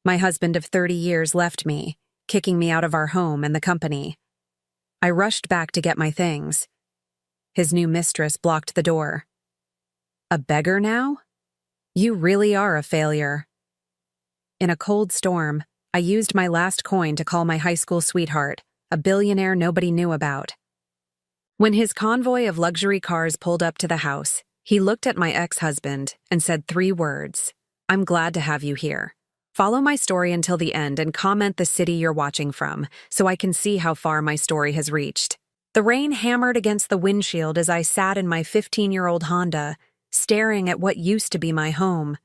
My husband of 30 years left me, kicking me out of our home and the company. I rushed back to get my things. His new mistress blocked the door. A beggar now? You really are a failure. In a cold storm, I used my last coin to call my high school sweetheart, a billionaire nobody knew about. When his convoy of luxury cars pulled up to the house, he looked at my ex-husband and said 3 words. I'm glad to have you here. Follow my story until the end and comment the city you're watching from, so I can see how far my story has reached. The rain hammered against the windshield as I sat in my 15-year-old Honda, staring at what used to be my home.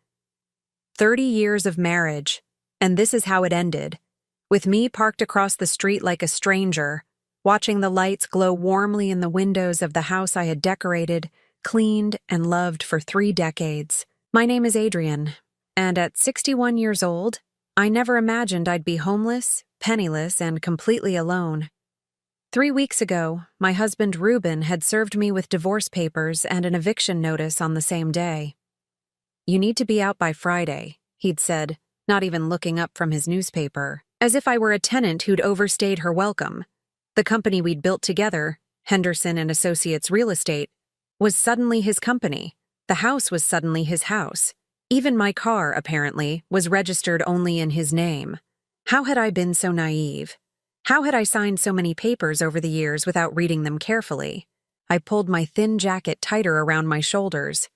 30 years of marriage, and this is how it ended, with me parked across the street like a stranger, watching the lights glow warmly in the windows of the house I had decorated, cleaned, and loved for 3 decades. My name is Adrian, and at 61 years old, I never imagined I'd be homeless, penniless, and completely alone. 3 weeks ago, my husband Ruben had served me with divorce papers and an eviction notice on the same day. You need to be out by Friday, he'd said, not even looking up from his newspaper, as if I were a tenant who'd overstayed her welcome. The company we'd built together, Henderson and Associates Real Estate, was suddenly his company. The house was suddenly his house. Even my car, apparently, was registered only in his name. How had I been so naive? How had I signed so many papers over the years without reading them carefully? I pulled my thin jacket tighter around my shoulders.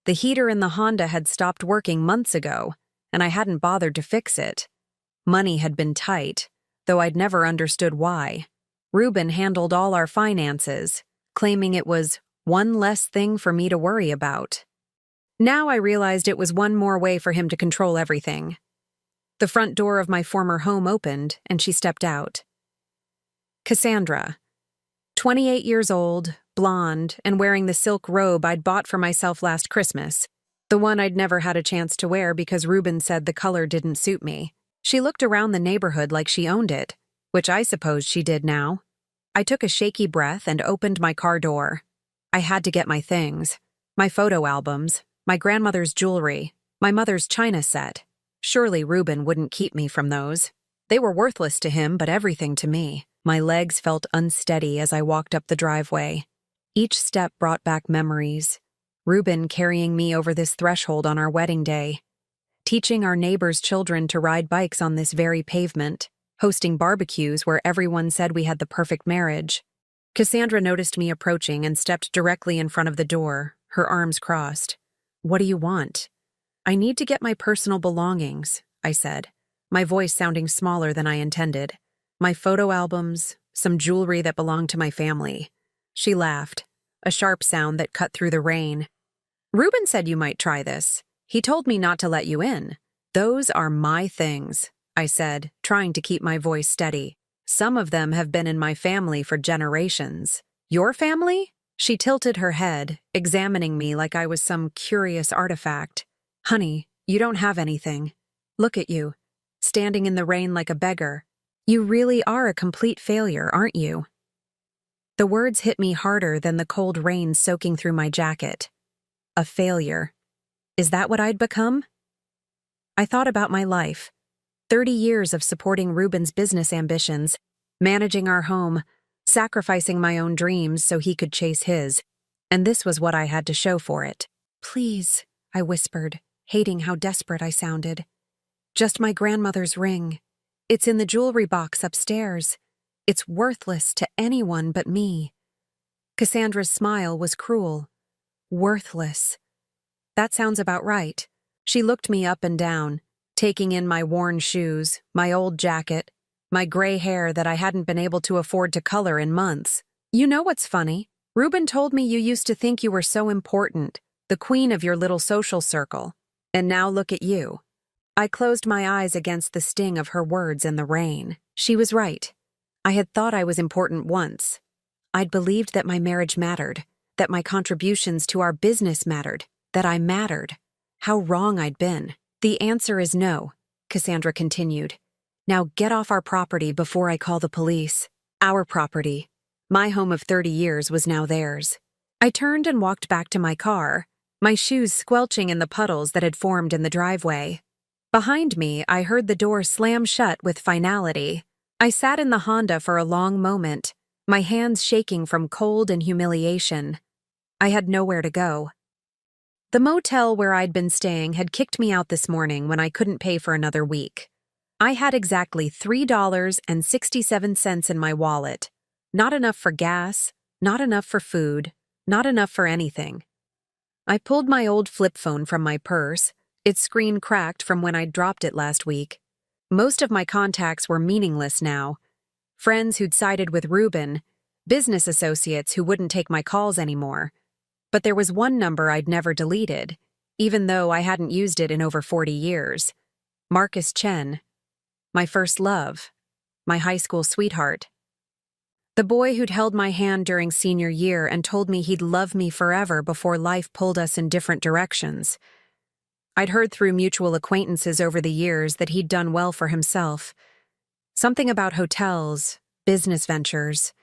The heater in the Honda had stopped working months ago, and I hadn't bothered to fix it. Money had been tight, though I'd never understood why. Ruben handled all our finances, claiming it was one less thing for me to worry about. Now I realized it was one more way for him to control everything. The front door of my former home opened, and she stepped out. Cassandra, 28 years old, blonde, and wearing the silk robe I'd bought for myself last Christmas, the one I'd never had a chance to wear because Ruben said the color didn't suit me. She looked around the neighborhood like she owned it, which I supposed she did now. I took a shaky breath and opened my car door. I had to get my things. My photo albums, my grandmother's jewelry, my mother's china set. Surely Ruben wouldn't keep me from those. They were worthless to him, but everything to me. My legs felt unsteady as I walked up the driveway. Each step brought back memories. Ruben carrying me over this threshold on our wedding day. Teaching our neighbors' children to ride bikes on this very pavement. Hosting barbecues where everyone said we had the perfect marriage. Cassandra noticed me approaching and stepped directly in front of the door, her arms crossed. What do you want? I need to get my personal belongings, I said, my voice sounding smaller than I intended. My photo albums, some jewelry that belonged to my family. She laughed, a sharp sound that cut through the rain. Ruben said you might try this. He told me not to let you in. Those are my things, I said, trying to keep my voice steady. Some of them have been in my family for generations. Your family? She tilted her head, examining me like I was some curious artifact. Honey, you don't have anything. Look at you, standing in the rain like a beggar. You really are a complete failure, aren't you? The words hit me harder than the cold rain soaking through my jacket. A failure. Is that what I'd become? I thought about my life. 30 years of supporting Ruben's business ambitions, managing our home, sacrificing my own dreams so he could chase his, and this was what I had to show for it. Please, I whispered, hating how desperate I sounded. Just my grandmother's ring. It's in the jewelry box upstairs. It's worthless to anyone but me. Cassandra's smile was cruel. Worthless. That sounds about right. She looked me up and down, taking in my worn shoes, my old jacket, my gray hair that I hadn't been able to afford to color in months. You know what's funny? Ruben told me you used to think you were so important, the queen of your little social circle. And now look at you. I closed my eyes against the sting of her words in the rain. She was right. I had thought I was important once. I'd believed that my marriage mattered, that my contributions to our business mattered, that I mattered. How wrong I'd been. The answer is no, Cassandra continued. Now get off our property before I call the police. Our property. My home of 30 years was now theirs. I turned and walked back to my car, my shoes squelching in the puddles that had formed in the driveway. Behind me, I heard the door slam shut with finality. I sat in the Honda for a long moment, my hands shaking from cold and humiliation. I had nowhere to go. The motel where I'd been staying had kicked me out this morning when I couldn't pay for another week. I had exactly $3.67 in my wallet. Not enough for gas, not enough for food, not enough for anything. I pulled my old flip phone from my purse, its screen cracked from when I'd dropped it last week. Most of my contacts were meaningless now. Friends who'd sided with Ruben, business associates who wouldn't take my calls anymore. But there was one number I'd never deleted, even though I hadn't used it in over 40 years. Marcus Chen. My first love. My high school sweetheart. The boy who'd held my hand during senior year and told me he'd love me forever before life pulled us in different directions. I'd heard through mutual acquaintances over the years that he'd done well for himself. Something about hotels, business ventures.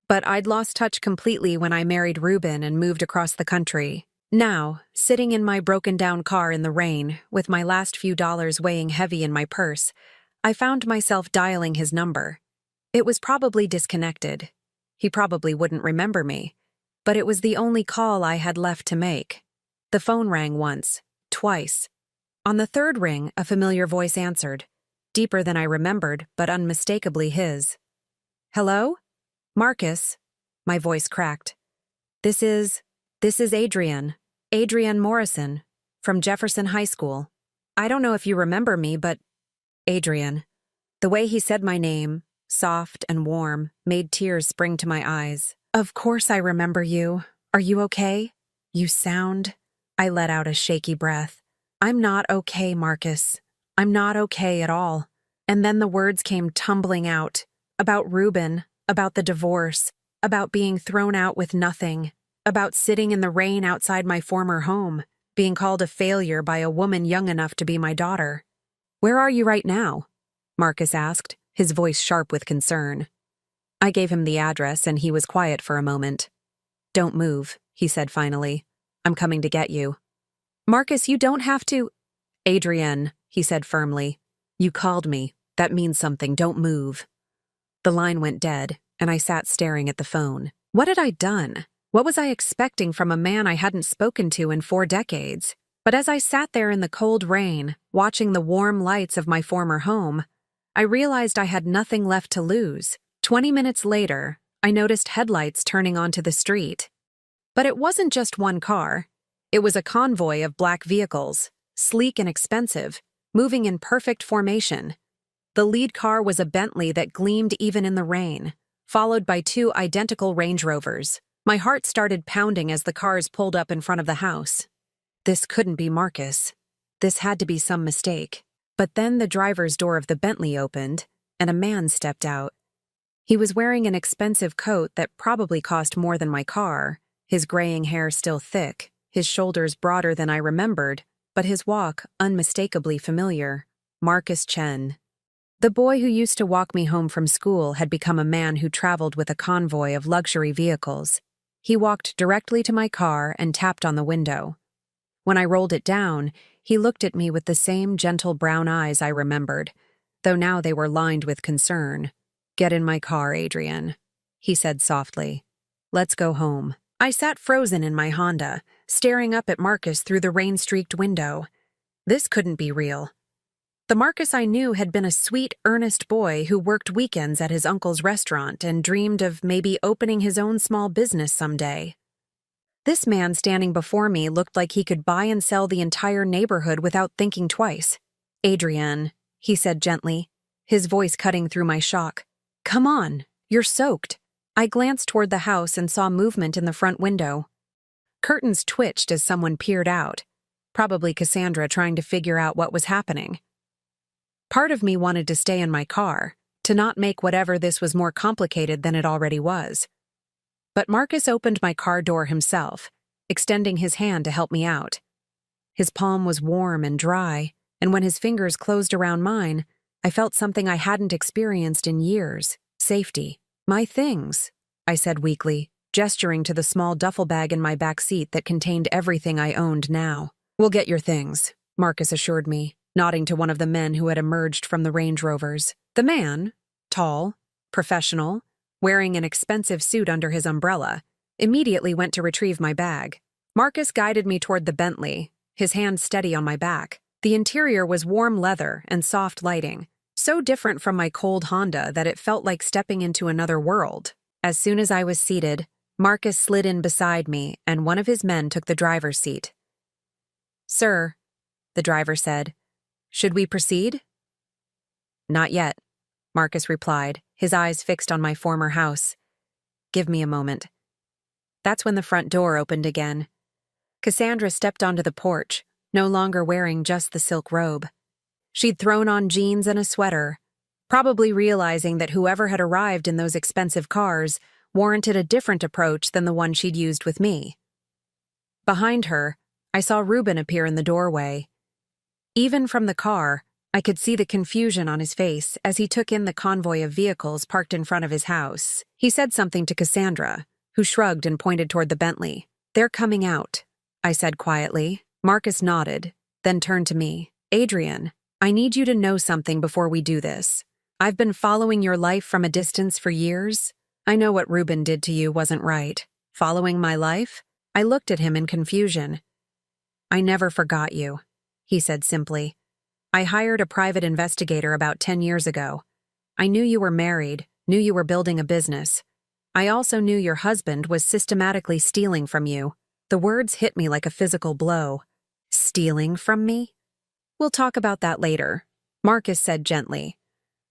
But I'd lost touch completely when I married Ruben and moved across the country. Now, sitting in my broken-down car in the rain, with my last few dollars weighing heavy in my purse, I found myself dialing his number. It was probably disconnected. He probably wouldn't remember me. But it was the only call I had left to make. The phone rang once, twice. On the third ring, a familiar voice answered. Deeper than I remembered, but unmistakably his. Hello? Marcus. My voice cracked. This is Adrian. Adrian Morrison. From Jefferson High School. I don't know if you remember me, but... Adrian. The way he said my name, soft and warm, made tears spring to my eyes. Of course I remember you. Are you okay? You sound... I let out a shaky breath. I'm not okay, Marcus. I'm not okay at all. And then the words came tumbling out. About Ruben, about the divorce, about being thrown out with nothing, about sitting in the rain outside my former home, being called a failure by a woman young enough to be my daughter. Where are you right now? Marcus asked, his voice sharp with concern. I gave him the address and he was quiet for a moment. Don't move, he said finally. I'm coming to get you. Marcus, you don't have to... Adrian, he said firmly. You called me. That means something. Don't move. The line went dead, and I sat staring at the phone. What had I done? What was I expecting from a man I hadn't spoken to in 4 decades? But as I sat there in the cold rain, watching the warm lights of my former home, I realized I had nothing left to lose. 20 minutes later, I noticed headlights turning onto the street. But it wasn't just one car. It was a convoy of black vehicles, sleek and expensive, moving in perfect formation. The lead car was a Bentley that gleamed even in the rain, followed by 2 identical Range Rovers. My heart started pounding as the cars pulled up in front of the house. This couldn't be Marcus. This had to be some mistake. But then the driver's door of the Bentley opened, and a man stepped out. He was wearing an expensive coat that probably cost more than my car, his graying hair still thick, his shoulders broader than I remembered, but his walk unmistakably familiar. Marcus Chen. The boy who used to walk me home from school had become a man who traveled with a convoy of luxury vehicles. He walked directly to my car and tapped on the window. When I rolled it down, he looked at me with the same gentle brown eyes I remembered, though now they were lined with concern. Get in my car, Adrian, he said softly. Let's go home. I sat frozen in my Honda, staring up at Marcus through the rain-streaked window. This couldn't be real. The Marcus I knew had been a sweet, earnest boy who worked weekends at his uncle's restaurant and dreamed of maybe opening his own small business someday. This man standing before me looked like he could buy and sell the entire neighborhood without thinking twice. Adrian, he said gently, his voice cutting through my shock. Come on, you're soaked. I glanced toward the house and saw movement in the front window. Curtains twitched as someone peered out, probably Cassandra trying to figure out what was happening. Part of me wanted to stay in my car, to not make whatever this was more complicated than it already was. But Marcus opened my car door himself, extending his hand to help me out. His palm was warm and dry, and when his fingers closed around mine, I felt something I hadn't experienced in years. Safety. My things, I said weakly, gesturing to the small duffel bag in my back seat that contained everything I owned now. We'll get your things, Marcus assured me. nodding to one of the men who had emerged from the Range Rovers. The man, tall, professional, wearing an expensive suit under his umbrella, immediately went to retrieve my bag. Marcus guided me toward the Bentley, his hand steady on my back. The interior was warm leather and soft lighting, so different from my cold Honda that it felt like stepping into another world. As soon as I was seated, Marcus slid in beside me and one of his men took the driver's seat. "Sir," the driver said, "should we proceed?" "Not yet," Marcus replied, his eyes fixed on my former house. "Give me a moment." That's when the front door opened again. Cassandra stepped onto the porch, no longer wearing just the silk robe. She'd thrown on jeans and a sweater, probably realizing that whoever had arrived in those expensive cars warranted a different approach than the one she'd used with me. Behind her, I saw Reuben appear in the doorway. Even from the car, I could see the confusion on his face as he took in the convoy of vehicles parked in front of his house. He said something to Cassandra, who shrugged and pointed toward the Bentley. "They're coming out," I said quietly. Marcus nodded, then turned to me. "Adrian, I need you to know something before we do this. I've been following your life from a distance for years. I know what Reuben did to you wasn't right. Following my life?" I looked at him in confusion. "I never forgot you," he said simply. "I hired a private investigator about 10 years ago. I knew you were married, knew you were building a business. I also knew your husband was systematically stealing from you." The words hit me like a physical blow. "Stealing from me?" "We'll talk about that later," Marcus said gently.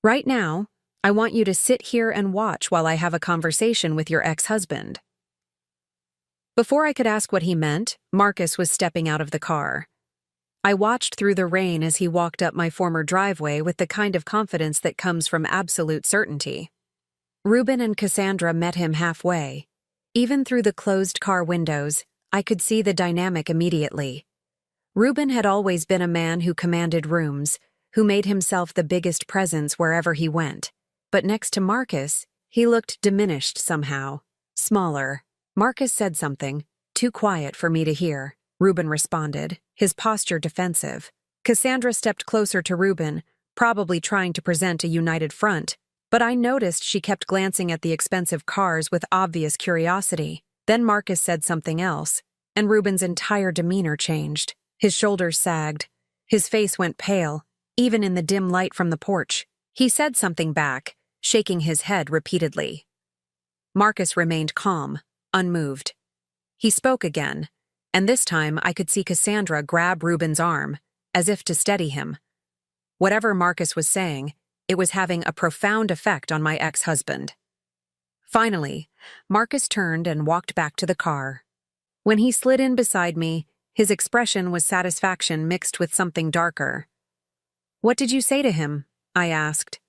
"Right now, I want you to sit here and watch while I have a conversation with your ex-husband." Before I could ask what he meant, Marcus was stepping out of the car. I watched through the rain as he walked up my former driveway with the kind of confidence that comes from absolute certainty. Reuben and Cassandra met him halfway. Even through the closed car windows, I could see the dynamic immediately. Reuben had always been a man who commanded rooms, who made himself the biggest presence wherever he went. But next to Marcus, he looked diminished somehow, smaller. Marcus said something, too quiet for me to hear. Reuben responded, his posture defensive. Cassandra stepped closer to Reuben, probably trying to present a united front, but I noticed she kept glancing at the expensive cars with obvious curiosity. Then Marcus said something else, and Reuben's entire demeanor changed. His shoulders sagged. His face went pale, even in the dim light from the porch. He said something back, shaking his head repeatedly. Marcus remained calm, unmoved. He spoke again, and this time I could see Cassandra grab Reuben's arm, as if to steady him. Whatever Marcus was saying, it was having a profound effect on my ex-husband. Finally, Marcus turned and walked back to the car. When he slid in beside me, his expression was satisfaction mixed with something darker. "What did you say to him?" I asked.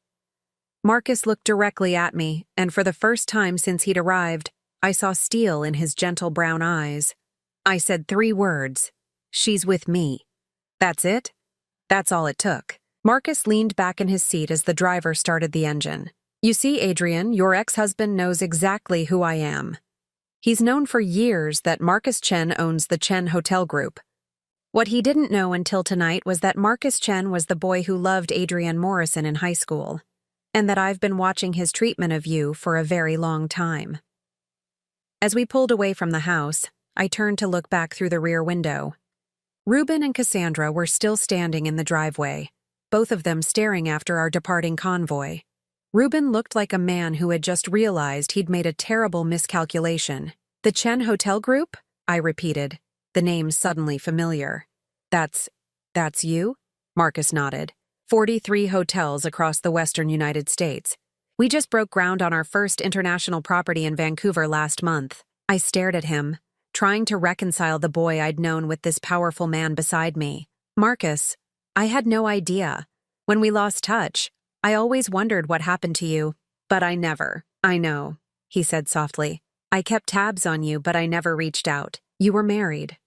Marcus looked directly at me, and for the first time since he'd arrived, I saw steel in his gentle brown eyes. I said 3 words. "She's with me." That's it? That's all it took. Marcus leaned back in his seat as the driver started the engine. "You see, Adrian, your ex-husband knows exactly who I am. He's known for years that Marcus Chen owns the Chen Hotel Group. What he didn't know until tonight was that Marcus Chen was the boy who loved Adrian Morrison in high school, and that I've been watching his treatment of you for a very long time." As we pulled away from the house, I turned to look back through the rear window. Reuben and Cassandra were still standing in the driveway, both of them staring after our departing convoy. Reuben looked like a man who had just realized he'd made a terrible miscalculation. "The Chen Hotel Group?" I repeated, the name suddenly familiar. That's you?" Marcus nodded. 43 hotels across the western United States. We just broke ground on our first international property in Vancouver last month. I stared at him, trying to reconcile the boy I'd known with this powerful man beside me. "Marcus, I had no idea. When we lost touch, I always wondered what happened to you, but I never." "I know," he said softly. "I kept tabs on you, but I never reached out. You were married.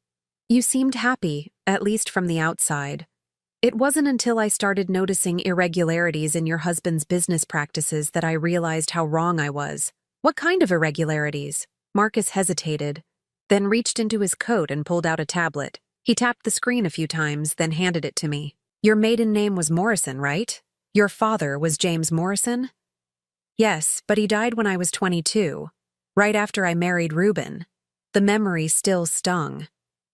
You seemed happy, at least from the outside. It wasn't until I started noticing irregularities in your husband's business practices that I realized how wrong I was." "What kind of irregularities?" Marcus hesitated, then reached into his coat and pulled out a tablet. He tapped the screen a few times, then handed it to me. Your maiden name was Morrison, right? Your father was James Morrison? Yes, but he died when I was 22, right after I married Reuben. The memory still stung.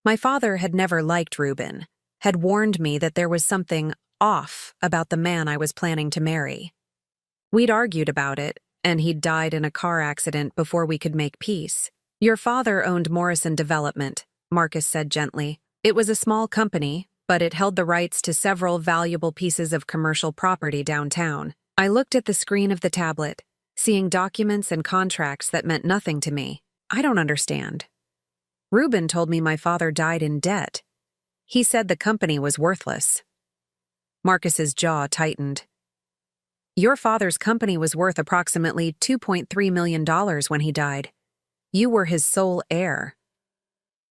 My father had never liked Reuben, had warned me that there was something off about the man I was planning to marry. We'd argued about it, and he'd died in a car accident before we could make peace. Your father owned Morrison Development, Marcus said gently. It was a small company, but it held the rights to several valuable pieces of commercial property downtown. I looked at the screen of the tablet, seeing documents and contracts that meant nothing to me. I don't understand. Reuben told me my father died in debt. He said the company was worthless. Marcus's jaw tightened. Your father's company was worth approximately $2.3 million when he died. You were his sole heir.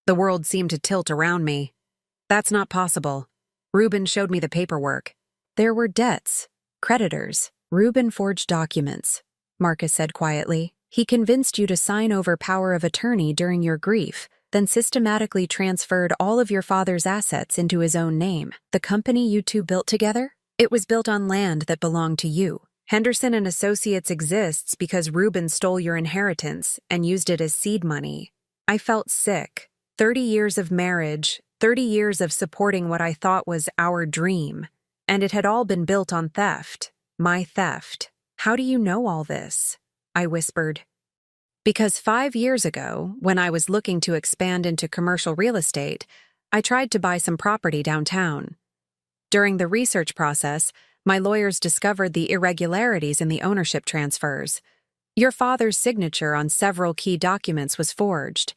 The world seemed to tilt around me. That's not possible. Reuben showed me the paperwork. There were debts, creditors. Reuben forged documents, Marcus said quietly. He convinced you to sign over power of attorney during your grief, then systematically transferred all of your father's assets into his own name. The company you two built together? It was built on land that belonged to you. Henderson and Associates exists because Reuben stole your inheritance and used it as seed money. I felt sick. 30 years of marriage, 30 years of supporting what I thought was our dream, and it had all been built on theft. My theft. How do you know all this? I whispered. Because 5 years ago, when I was looking to expand into commercial real estate, I tried to buy some property downtown. During the research process, my lawyers discovered the irregularities in the ownership transfers. Your father's signature on several key documents was forged.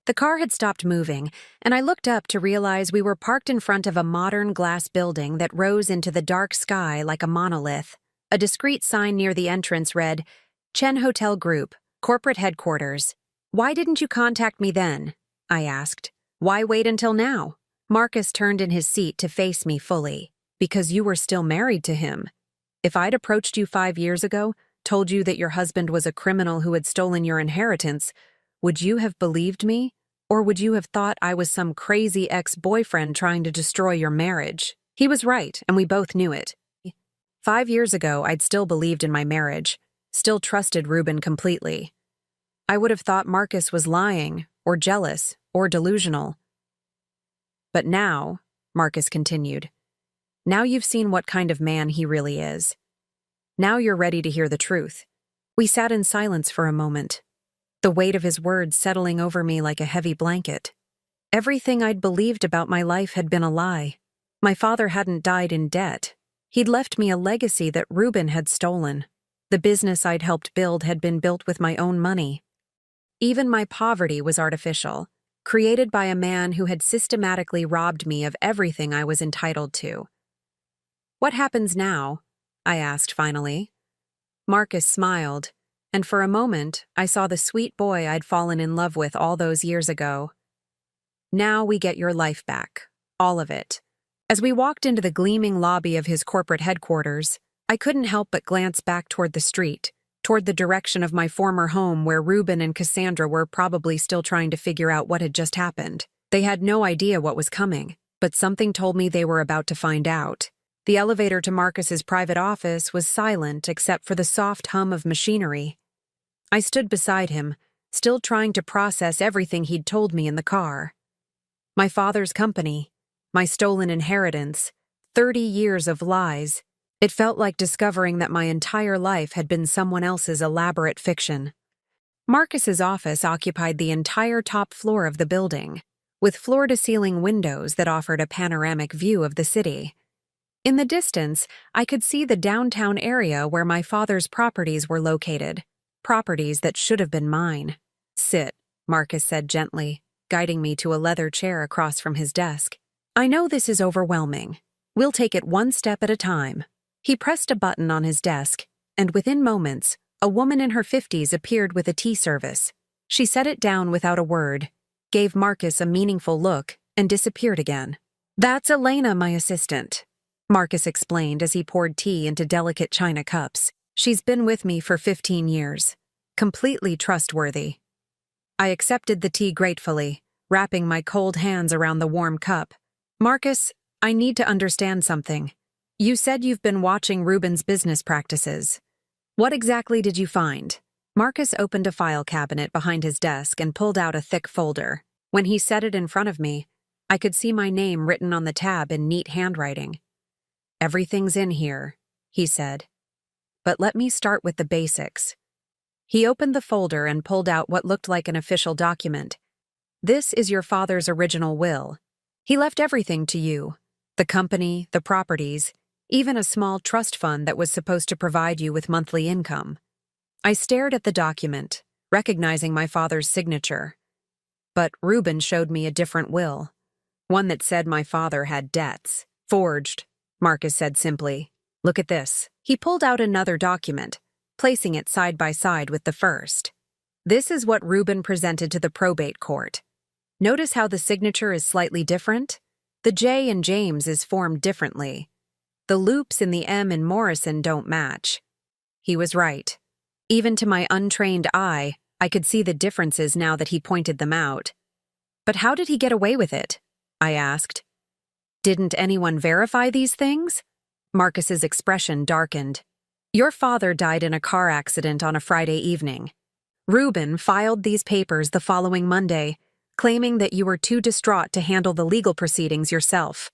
The car had stopped moving, and I looked up to realize we were parked in front of a modern glass building that rose into the dark sky like a monolith. A discreet sign near the entrance read, Chen Hotel Group, Corporate Headquarters. Why didn't you contact me then? I asked. Why wait until now? Marcus turned in his seat to face me fully. Because you were still married to him. If I'd approached you 5 years ago, told you that your husband was a criminal who had stolen your inheritance, would you have believed me? Or would you have thought I was some crazy ex-boyfriend trying to destroy your marriage? He was right, and we both knew it. 5 years ago, I'd still believed in my marriage, still trusted Reuben completely. I would have thought Marcus was lying, or jealous, or delusional. But now, Marcus continued, now you've seen what kind of man he really is. Now you're ready to hear the truth. We sat in silence for a moment, the weight of his words settling over me like a heavy blanket. Everything I'd believed about my life had been a lie. My father hadn't died in debt. He'd left me a legacy that Reuben had stolen. The business I'd helped build had been built with my own money. Even my poverty was artificial, created by a man who had systematically robbed me of everything I was entitled to. What happens now? I asked finally. Marcus smiled, and for a moment I saw the sweet boy I'd fallen in love with all those years ago. Now we get your life back, all of it. As we walked into the gleaming lobby of his corporate headquarters, I couldn't help but glance back toward the street, toward the direction of my former home where Reuben and Cassandra were probably still trying to figure out what had just happened. They had no idea what was coming, but something told me they were about to find out. The elevator to Marcus's private office was silent except for the soft hum of machinery. I stood beside him, still trying to process everything he'd told me in the car. My father's company, my stolen inheritance, 30 years of lies. It felt like discovering that my entire life had been someone else's elaborate fiction. Marcus's office occupied the entire top floor of the building, with floor-to-ceiling windows that offered a panoramic view of the city. In the distance, I could see the downtown area where my father's properties were located, properties that should have been mine. Sit, Marcus said gently, guiding me to a leather chair across from his desk. I know this is overwhelming. We'll take it one step at a time. He pressed a button on his desk, and within moments, a woman in her 50s appeared with a tea service. She set it down without a word, gave Marcus a meaningful look, and disappeared again. That's Elena, my assistant, Marcus explained as he poured tea into delicate china cups. She's been with me for 15 years. Completely trustworthy. I accepted the tea gratefully, wrapping my cold hands around the warm cup. Marcus, I need to understand something. You said you've been watching Ruben's business practices. What exactly did you find? Marcus opened a file cabinet behind his desk and pulled out a thick folder. When he set it in front of me, I could see my name written on the tab in neat handwriting. Everything's in here, he said. But let me start with the basics. He opened the folder and pulled out what looked like an official document. This is your father's original will. He left everything to you. The company, the properties, even a small trust fund that was supposed to provide you with monthly income. I stared at the document, recognizing my father's signature. But Ruben showed me a different will. One that said my father had debts. Forged, Marcus said simply. Look at this. He pulled out another document, placing it side by side with the first. This is what Ruben presented to the probate court. Notice how the signature is slightly different? The J in James is formed differently. The loops in the M in Morrison don't match. He was right. Even to my untrained eye, I could see the differences now that he pointed them out. But how did he get away with it? I asked. Didn't anyone verify these things? Marcus's expression darkened. Your father died in a car accident on a Friday evening. Ruben filed these papers the following Monday, claiming that you were too distraught to handle the legal proceedings yourself.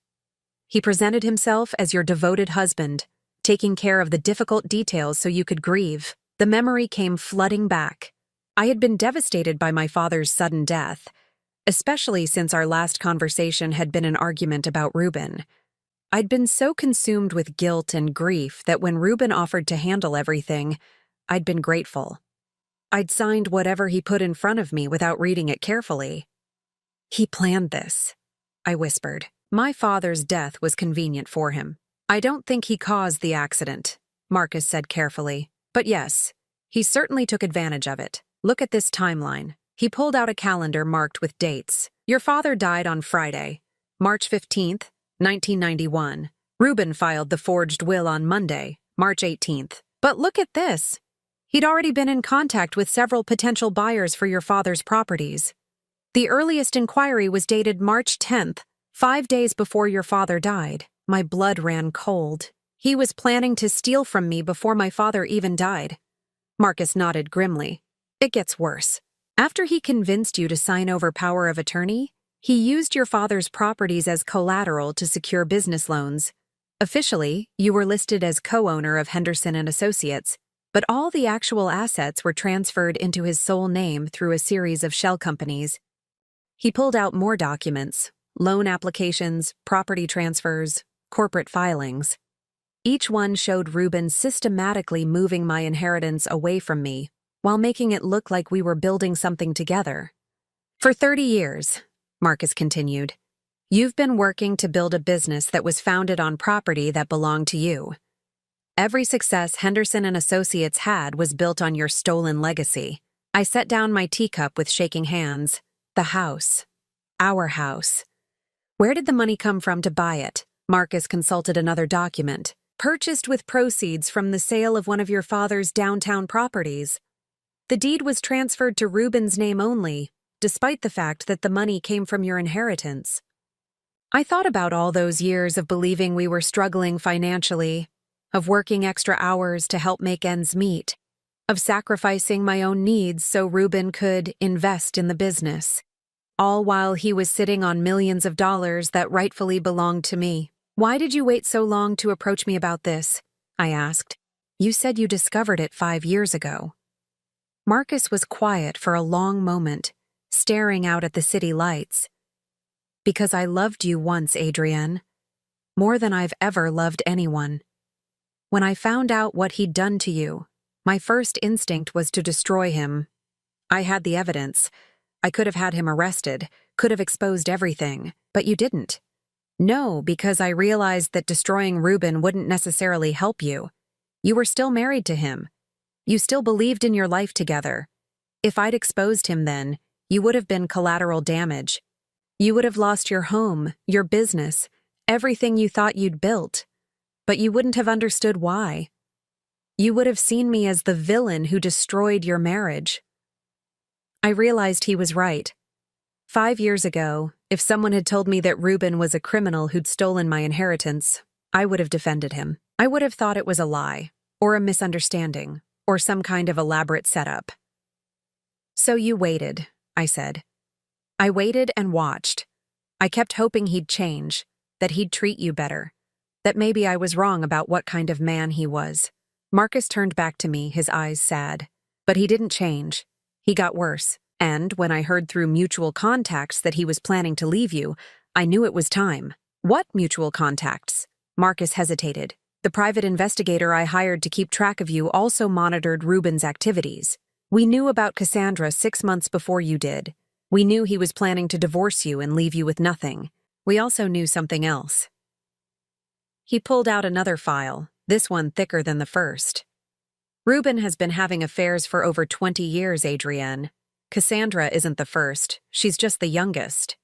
He presented himself as your devoted husband, taking care of the difficult details so you could grieve. The memory came flooding back. I had been devastated by my father's sudden death, especially since our last conversation had been an argument about Ruben. I'd been so consumed with guilt and grief that when Ruben offered to handle everything, I'd been grateful. I'd signed whatever he put in front of me without reading it carefully. He planned this, I whispered. My father's death was convenient for him. I don't think he caused the accident, Marcus said carefully. But yes, he certainly took advantage of it. Look at this timeline. He pulled out a calendar marked with dates. Your father died on Friday, March 15th, 1991. Ruben filed the forged will on Monday, March 18th. But look at this. He'd already been in contact with several potential buyers for your father's properties. The earliest inquiry was dated March 10th, 5 days before your father died. My blood ran cold. He was planning to steal from me before my father even died. Marcus nodded grimly. It gets worse. After he convinced you to sign over power of attorney, he used your father's properties as collateral to secure business loans. Officially, you were listed as co-owner of Henderson and Associates, but all the actual assets were transferred into his sole name through a series of shell companies. He pulled out more documents, loan applications, property transfers, corporate filings. Each one showed Ruben systematically moving my inheritance away from me, while making it look like we were building something together. For 30 years, Marcus continued, you've been working to build a business that was founded on property that belonged to you. Every success Henderson and Associates had was built on your stolen legacy. I set down my teacup with shaking hands. The house. Our house. Where did the money come from to buy it? Marcus consulted another document. Purchased with proceeds from the sale of one of your father's downtown properties. The deed was transferred to Ruben's name only, despite the fact that the money came from your inheritance. I thought about all those years of believing we were struggling financially, of working extra hours to help make ends meet, of sacrificing my own needs so Ruben could invest in the business, all while he was sitting on millions of dollars that rightfully belonged to me. Why did you wait so long to approach me about this? I asked. You said you discovered it 5 years ago. Marcus was quiet for a long moment, staring out at the city lights. Because I loved you once, Adrienne. More than I've ever loved anyone. When I found out what he'd done to you, my first instinct was to destroy him. I had the evidence. I could have had him arrested, could have exposed everything, but you didn't. No, because I realized that destroying Ruben wouldn't necessarily help you. You were still married to him. You still believed in your life together. If I'd exposed him then, you would have been collateral damage. You would have lost your home, your business, everything you thought you'd built. But you wouldn't have understood why. You would have seen me as the villain who destroyed your marriage. I realized he was right. 5 years ago, if someone had told me that Ruben was a criminal who'd stolen my inheritance, I would have defended him. I would have thought it was a lie, or a misunderstanding, or some kind of elaborate setup. "So you waited," I said. "I waited and watched. I kept hoping he'd change, that he'd treat you better, that maybe I was wrong about what kind of man he was." Marcus turned back to me, his eyes sad. "But he didn't change. He got worse. And when I heard through mutual contacts that he was planning to leave you, I knew it was time." "What mutual contacts?" Marcus hesitated. "The private investigator I hired to keep track of you also monitored Ruben's activities. We knew about Cassandra 6 months before you did. We knew he was planning to divorce you and leave you with nothing. We also knew something else." He pulled out another file, this one thicker than the first. "Ruben has been having affairs for over 20 years, Adrienne. Cassandra isn't the first, she's just the youngest."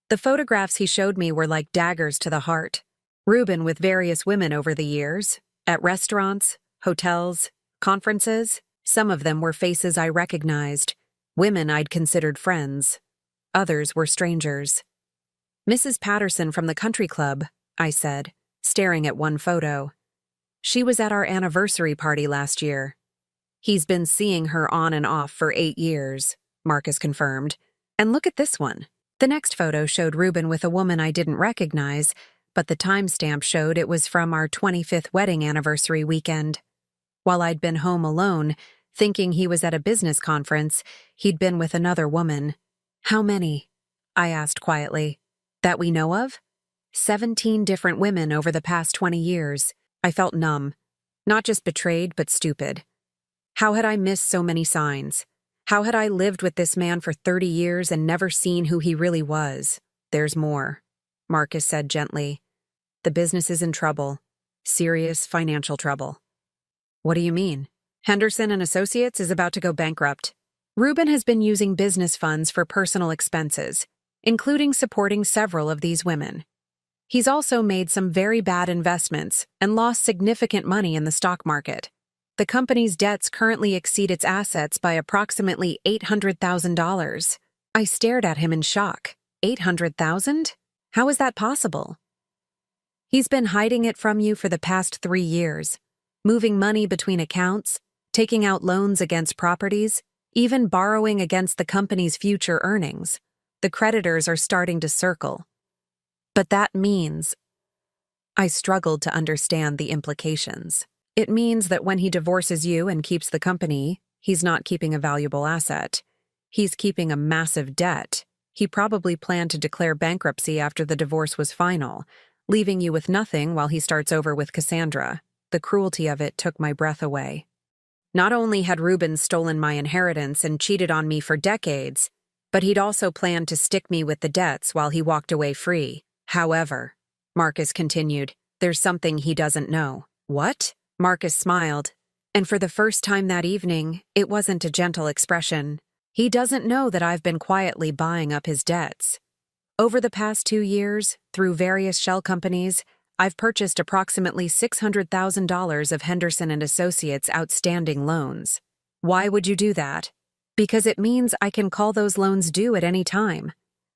The photographs he showed me were like daggers to the heart. Ruben with various women over the years, at restaurants, hotels, conferences. Some of them were faces I recognized, women I'd considered friends. Others were strangers. "Mrs. Patterson from the country club," I said, staring at one photo. "She was at our anniversary party last year." "He's been seeing her on and off for 8 years, Marcus confirmed. "And look at this one." The next photo showed Ruben with a woman I didn't recognize, but the timestamp showed it was from our 25th wedding anniversary weekend. While I'd been home alone, thinking he was at a business conference, he'd been with another woman. "How many?" I asked quietly. "That we know of?" 17 different women over the past 20 years. I felt numb. Not just betrayed, but stupid. How had I missed so many signs? How had I lived with this man for 30 years and never seen who he really was? "There's more," Marcus said gently. "The business is in trouble. Serious financial trouble." "What do you mean?" "Henderson and Associates is about to go bankrupt. Ruben has been using business funds for personal expenses, including supporting several of these women. He's also made some very bad investments and lost significant money in the stock market. The company's debts currently exceed its assets by approximately $800,000. I stared at him in shock. 800,000? How is that possible? "He's been hiding it from you for the past 3 years, moving money between accounts, taking out loans against properties, even borrowing against the company's future earnings. The creditors are starting to circle." "But that means—" I struggled to understand the implications. "It means that when he divorces you and keeps the company, he's not keeping a valuable asset. He's keeping a massive debt. He probably planned to declare bankruptcy after the divorce was final, leaving you with nothing while he starts over with Cassandra." The cruelty of it took my breath away. Not only had Ruben stolen my inheritance and cheated on me for decades, but he'd also planned to stick me with the debts while he walked away free. "However," Marcus continued, "there's something he doesn't know." "What?" Marcus smiled, and for the first time that evening, it wasn't a gentle expression. "He doesn't know that I've been quietly buying up his debts. Over the past 2 years, through various shell companies, I've purchased approximately $600,000 of Henderson and Associates' outstanding loans." "Why would you do that?" "Because it means I can call those loans due at any time.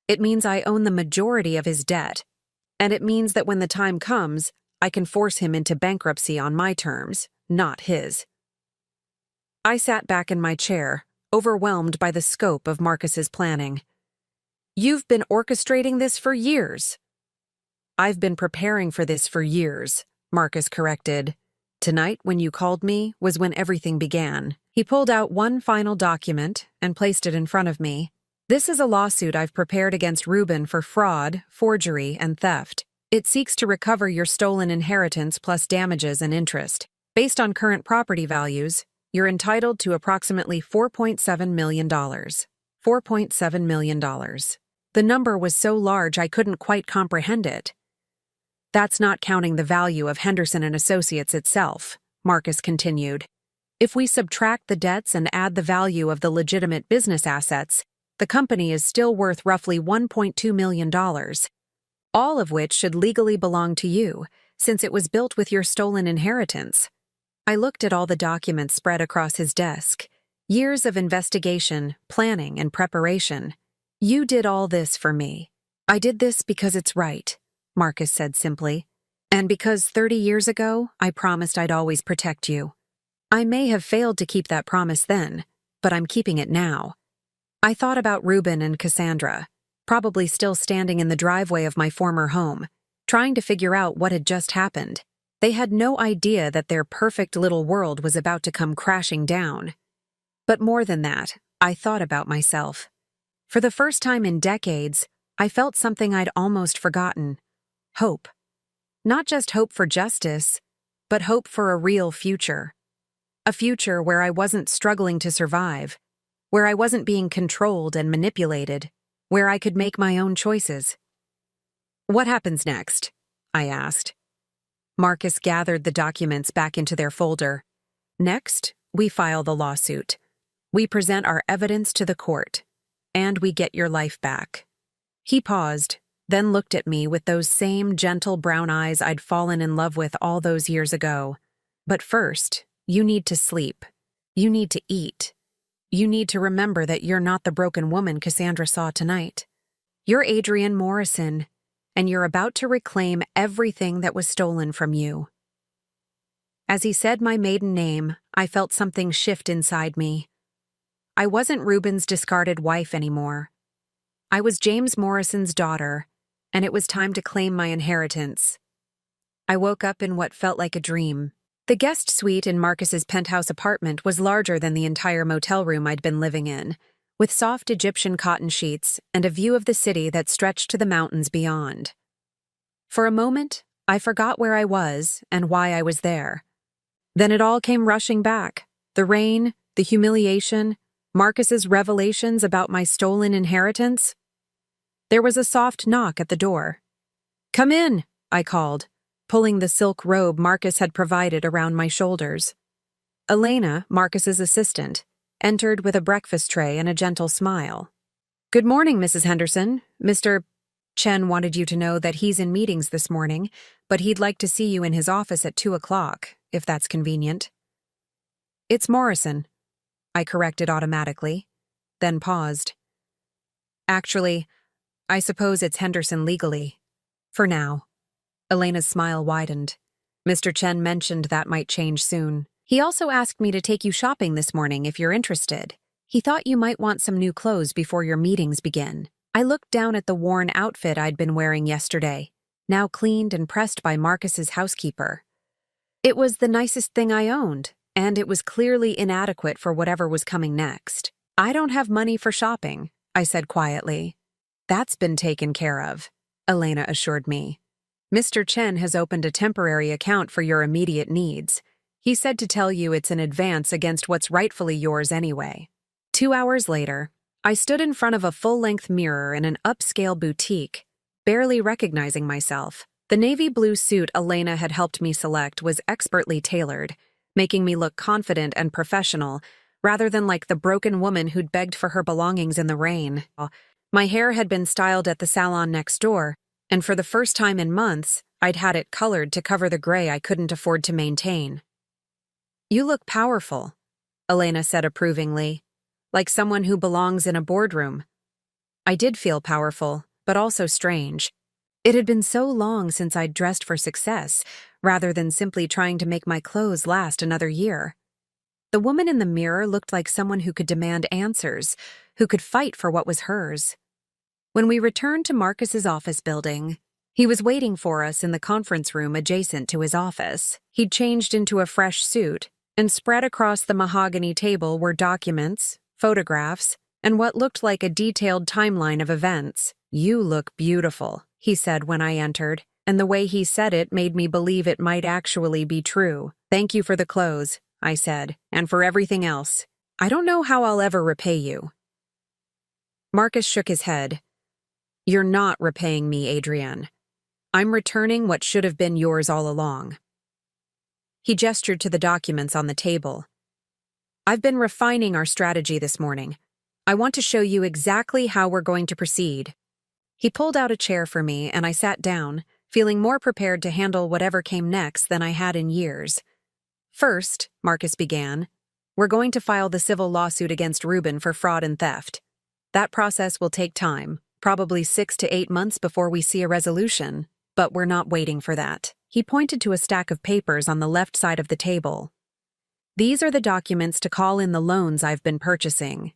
It means I own the majority of his debt. And it means that when the time comes, I can force him into bankruptcy on my terms, not his." I sat back in my chair, overwhelmed by the scope of Marcus's planning. "You've been orchestrating this for years." "I've been preparing for this for years," Marcus corrected. "Tonight, when you called me, was when everything began." He pulled out one final document and placed it in front of me. "This is a lawsuit I've prepared against Ruben for fraud, forgery, and theft. It seeks to recover your stolen inheritance plus damages and interest. Based on current property values, you're entitled to approximately $4.7 million. $4.7 million. The number was so large I couldn't quite comprehend it. "That's not counting the value of Henderson and Associates itself," Marcus continued. "If we subtract the debts and add the value of the legitimate business assets, the company is still worth roughly $1.2 million. All of which should legally belong to you, since it was built with your stolen inheritance." I looked at all the documents spread across his desk. Years of investigation, planning, and preparation. "You did all this for me. I did this because it's right," Marcus said simply. And because 30 years ago, I promised I'd always protect you. I may have failed to keep that promise then, but I'm keeping it now. I thought about Ruben and Cassandra, probably still standing in the driveway of my former home, trying to figure out what had just happened. They had no idea that their perfect little world was about to come crashing down. But more than that, I thought about myself. For the first time in decades, I felt something I'd almost forgotten: hope. Not just hope for justice, but hope for a real future. A future where I wasn't struggling to survive, where I wasn't being controlled and manipulated, where I could make my own choices. "What happens next?" I asked. Marcus gathered the documents back into their folder. "Next, we file the lawsuit. We present our evidence to the court, and we get your life back." He paused, then looked at me with those same gentle brown eyes I'd fallen in love with all those years ago. "But first, you need to sleep. You need to eat. You need to remember that you're not the broken woman Cassandra saw tonight. You're Adrienne Morrison, and you're about to reclaim everything that was stolen from you." As he said my maiden name, I felt something shift inside me. I wasn't Ruben's discarded wife anymore. I was James Morrison's daughter, and it was time to claim my inheritance. I woke up in what felt like a dream. The guest suite in Marcus's penthouse apartment was larger than the entire motel room I'd been living in, with soft Egyptian cotton sheets and a view of the city that stretched to the mountains beyond. For a moment, I forgot where I was and why I was there. Then it all came rushing back: the rain, the humiliation, Marcus's revelations about my stolen inheritance. There was a soft knock at the door. "Come in," I called, pulling the silk robe Marcus had provided around my shoulders. Elena, Marcus's assistant, entered with a breakfast tray and a gentle smile. "Good morning, Mrs. Henderson. Mr. Chen wanted you to know that he's in meetings this morning, but he'd like to see you in his office at 2 o'clock, if that's convenient." "It's Morrison," I corrected automatically, then paused. "Actually, I suppose it's Henderson legally. For now." Elena's smile widened. "Mr. Chen mentioned that might change soon. He also asked me to take you shopping this morning if you're interested. He thought you might want some new clothes before your meetings begin." I looked down at the worn outfit I'd been wearing yesterday, now cleaned and pressed by Marcus's housekeeper. It was the nicest thing I owned, and it was clearly inadequate for whatever was coming next. "I don't have money for shopping," I said quietly. "That's been taken care of," Elena assured me. "Mr. Chen has opened a temporary account for your immediate needs. He said to tell you it's an advance against what's rightfully yours anyway." 2 hours later, I stood in front of a full-length mirror in an upscale boutique, barely recognizing myself. The navy blue suit Elena had helped me select was expertly tailored, making me look confident and professional, rather than like the broken woman who'd begged for her belongings in the rain. My hair had been styled at the salon next door, and for the first time in months, I'd had it colored to cover the gray I couldn't afford to maintain. "You look powerful," Elena said approvingly, "like someone who belongs in a boardroom." I did feel powerful, but also strange. It had been so long since I'd dressed for success, rather than simply trying to make my clothes last another year. The woman in the mirror looked like someone who could demand answers, who could fight for what was hers. When we returned to Marcus's office building, he was waiting for us in the conference room adjacent to his office. He'd changed into a fresh suit, and spread across the mahogany table were documents, photographs, and what looked like a detailed timeline of events. "You look beautiful," he said when I entered, and the way he said it made me believe it might actually be true. "Thank you for the clothes," I said, "and for everything else. I don't know how I'll ever repay you." Marcus shook his head. "You're not repaying me, Adrienne. I'm returning what should have been yours all along." He gestured to the documents on the table. "I've been refining our strategy this morning. I want to show you exactly how we're going to proceed." He pulled out a chair for me, and I sat down, feeling more prepared to handle whatever came next than I had in years. "First," Marcus began, "we're going to file the civil lawsuit against Ruben for fraud and theft. That process will take time, probably 6 to 8 months before we see a resolution, but we're not waiting for that. He pointed to a stack of papers on the left side of the table. These are the documents to call in the loans I've been purchasing.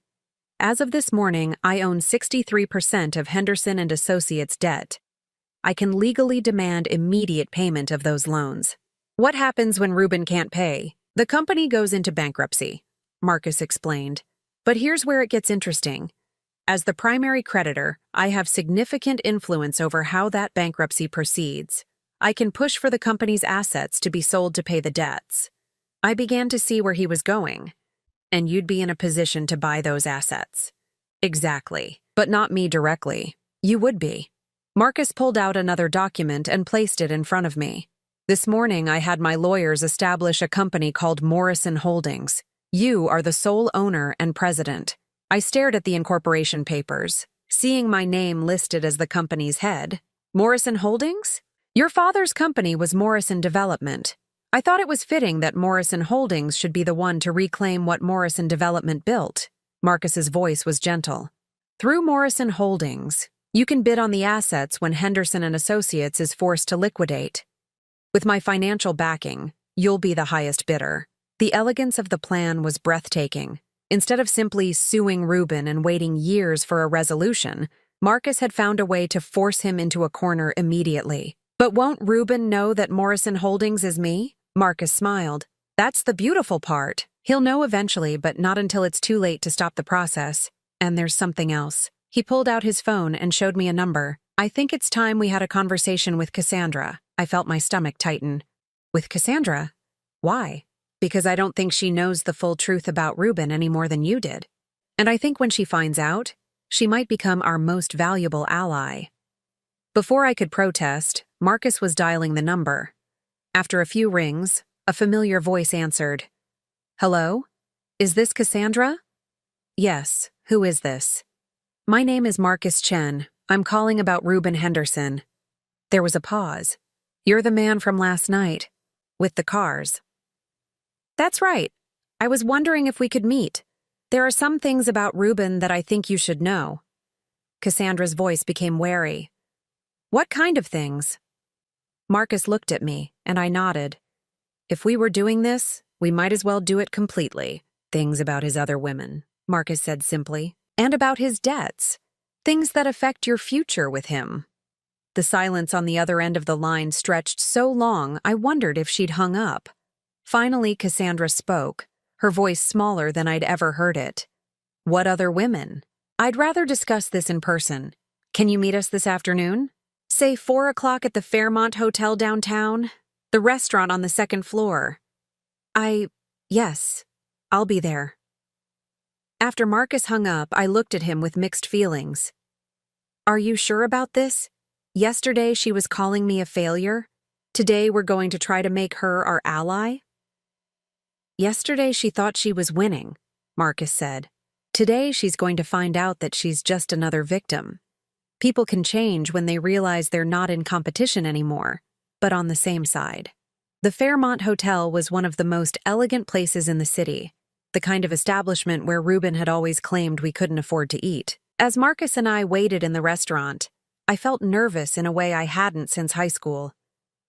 As of this morning, I own 63% of Henderson and Associates' debt. I can legally demand immediate payment of those loans. What happens when Ruben can't pay? The company goes into bankruptcy, Marcus explained. But here's where it gets interesting. As the primary creditor, I have significant influence over how that bankruptcy proceeds. I can push for the company's assets to be sold to pay the debts. I began to see where he was going. And you'd be in a position to buy those assets. Exactly. But not me directly. You would be. Marcus pulled out another document and placed it in front of me. This morning, I had my lawyers establish a company called Morrison Holdings. You are the sole owner and president. I stared at the incorporation papers, seeing my name listed as the company's head. Morrison Holdings? Your father's company was Morrison Development. I thought it was fitting that Morrison Holdings should be the one to reclaim what Morrison Development built. Marcus's voice was gentle. Through Morrison Holdings, you can bid on the assets when Henderson and Associates is forced to liquidate. With my financial backing, you'll be the highest bidder. The elegance of the plan was breathtaking. Instead of simply suing Ruben and waiting years for a resolution, Marcus had found a way to force him into a corner immediately. But won't Ruben know that Morrison Holdings is me? Marcus smiled. That's the beautiful part. He'll know eventually, but not until it's too late to stop the process. And there's something else. He pulled out his phone and showed me a number. I think it's time we had a conversation with Cassandra. I felt my stomach tighten. With Cassandra? Why? Because I don't think she knows the full truth about Ruben any more than you did. And I think when she finds out, she might become our most valuable ally. Before I could protest, Marcus was dialing the number. After a few rings, a familiar voice answered. Hello? Is this Cassandra? Yes. Who is this? My name is Marcus Chen. I'm calling about Ruben Henderson. There was a pause. You're the man from last night. With the cars. That's right. I was wondering if we could meet. There are some things about Ruben that I think you should know. Cassandra's voice became wary. What kind of things? Marcus looked at me, and I nodded. If we were doing this, we might as well do it completely. Things about his other women, Marcus said simply. And about his debts. Things that affect your future with him. The silence on the other end of the line stretched so long I wondered if she'd hung up. Finally, Cassandra spoke, her voice smaller than I'd ever heard it. What other women? I'd rather discuss this in person. Can you meet us this afternoon? Say 4 o'clock at the Fairmont Hotel downtown? The restaurant on the second floor. Yes, I'll be there. After Marcus hung up, I looked at him with mixed feelings. Are you sure about this? Yesterday she was calling me a failure. Today we're going to try to make her our ally? Yesterday she thought she was winning, Marcus said. Today she's going to find out that she's just another victim. People can change when they realize they're not in competition anymore, but on the same side. The Fairmont Hotel was one of the most elegant places in the city, the kind of establishment where Ruben had always claimed we couldn't afford to eat. As Marcus and I waited in the restaurant, I felt nervous in a way I hadn't since high school.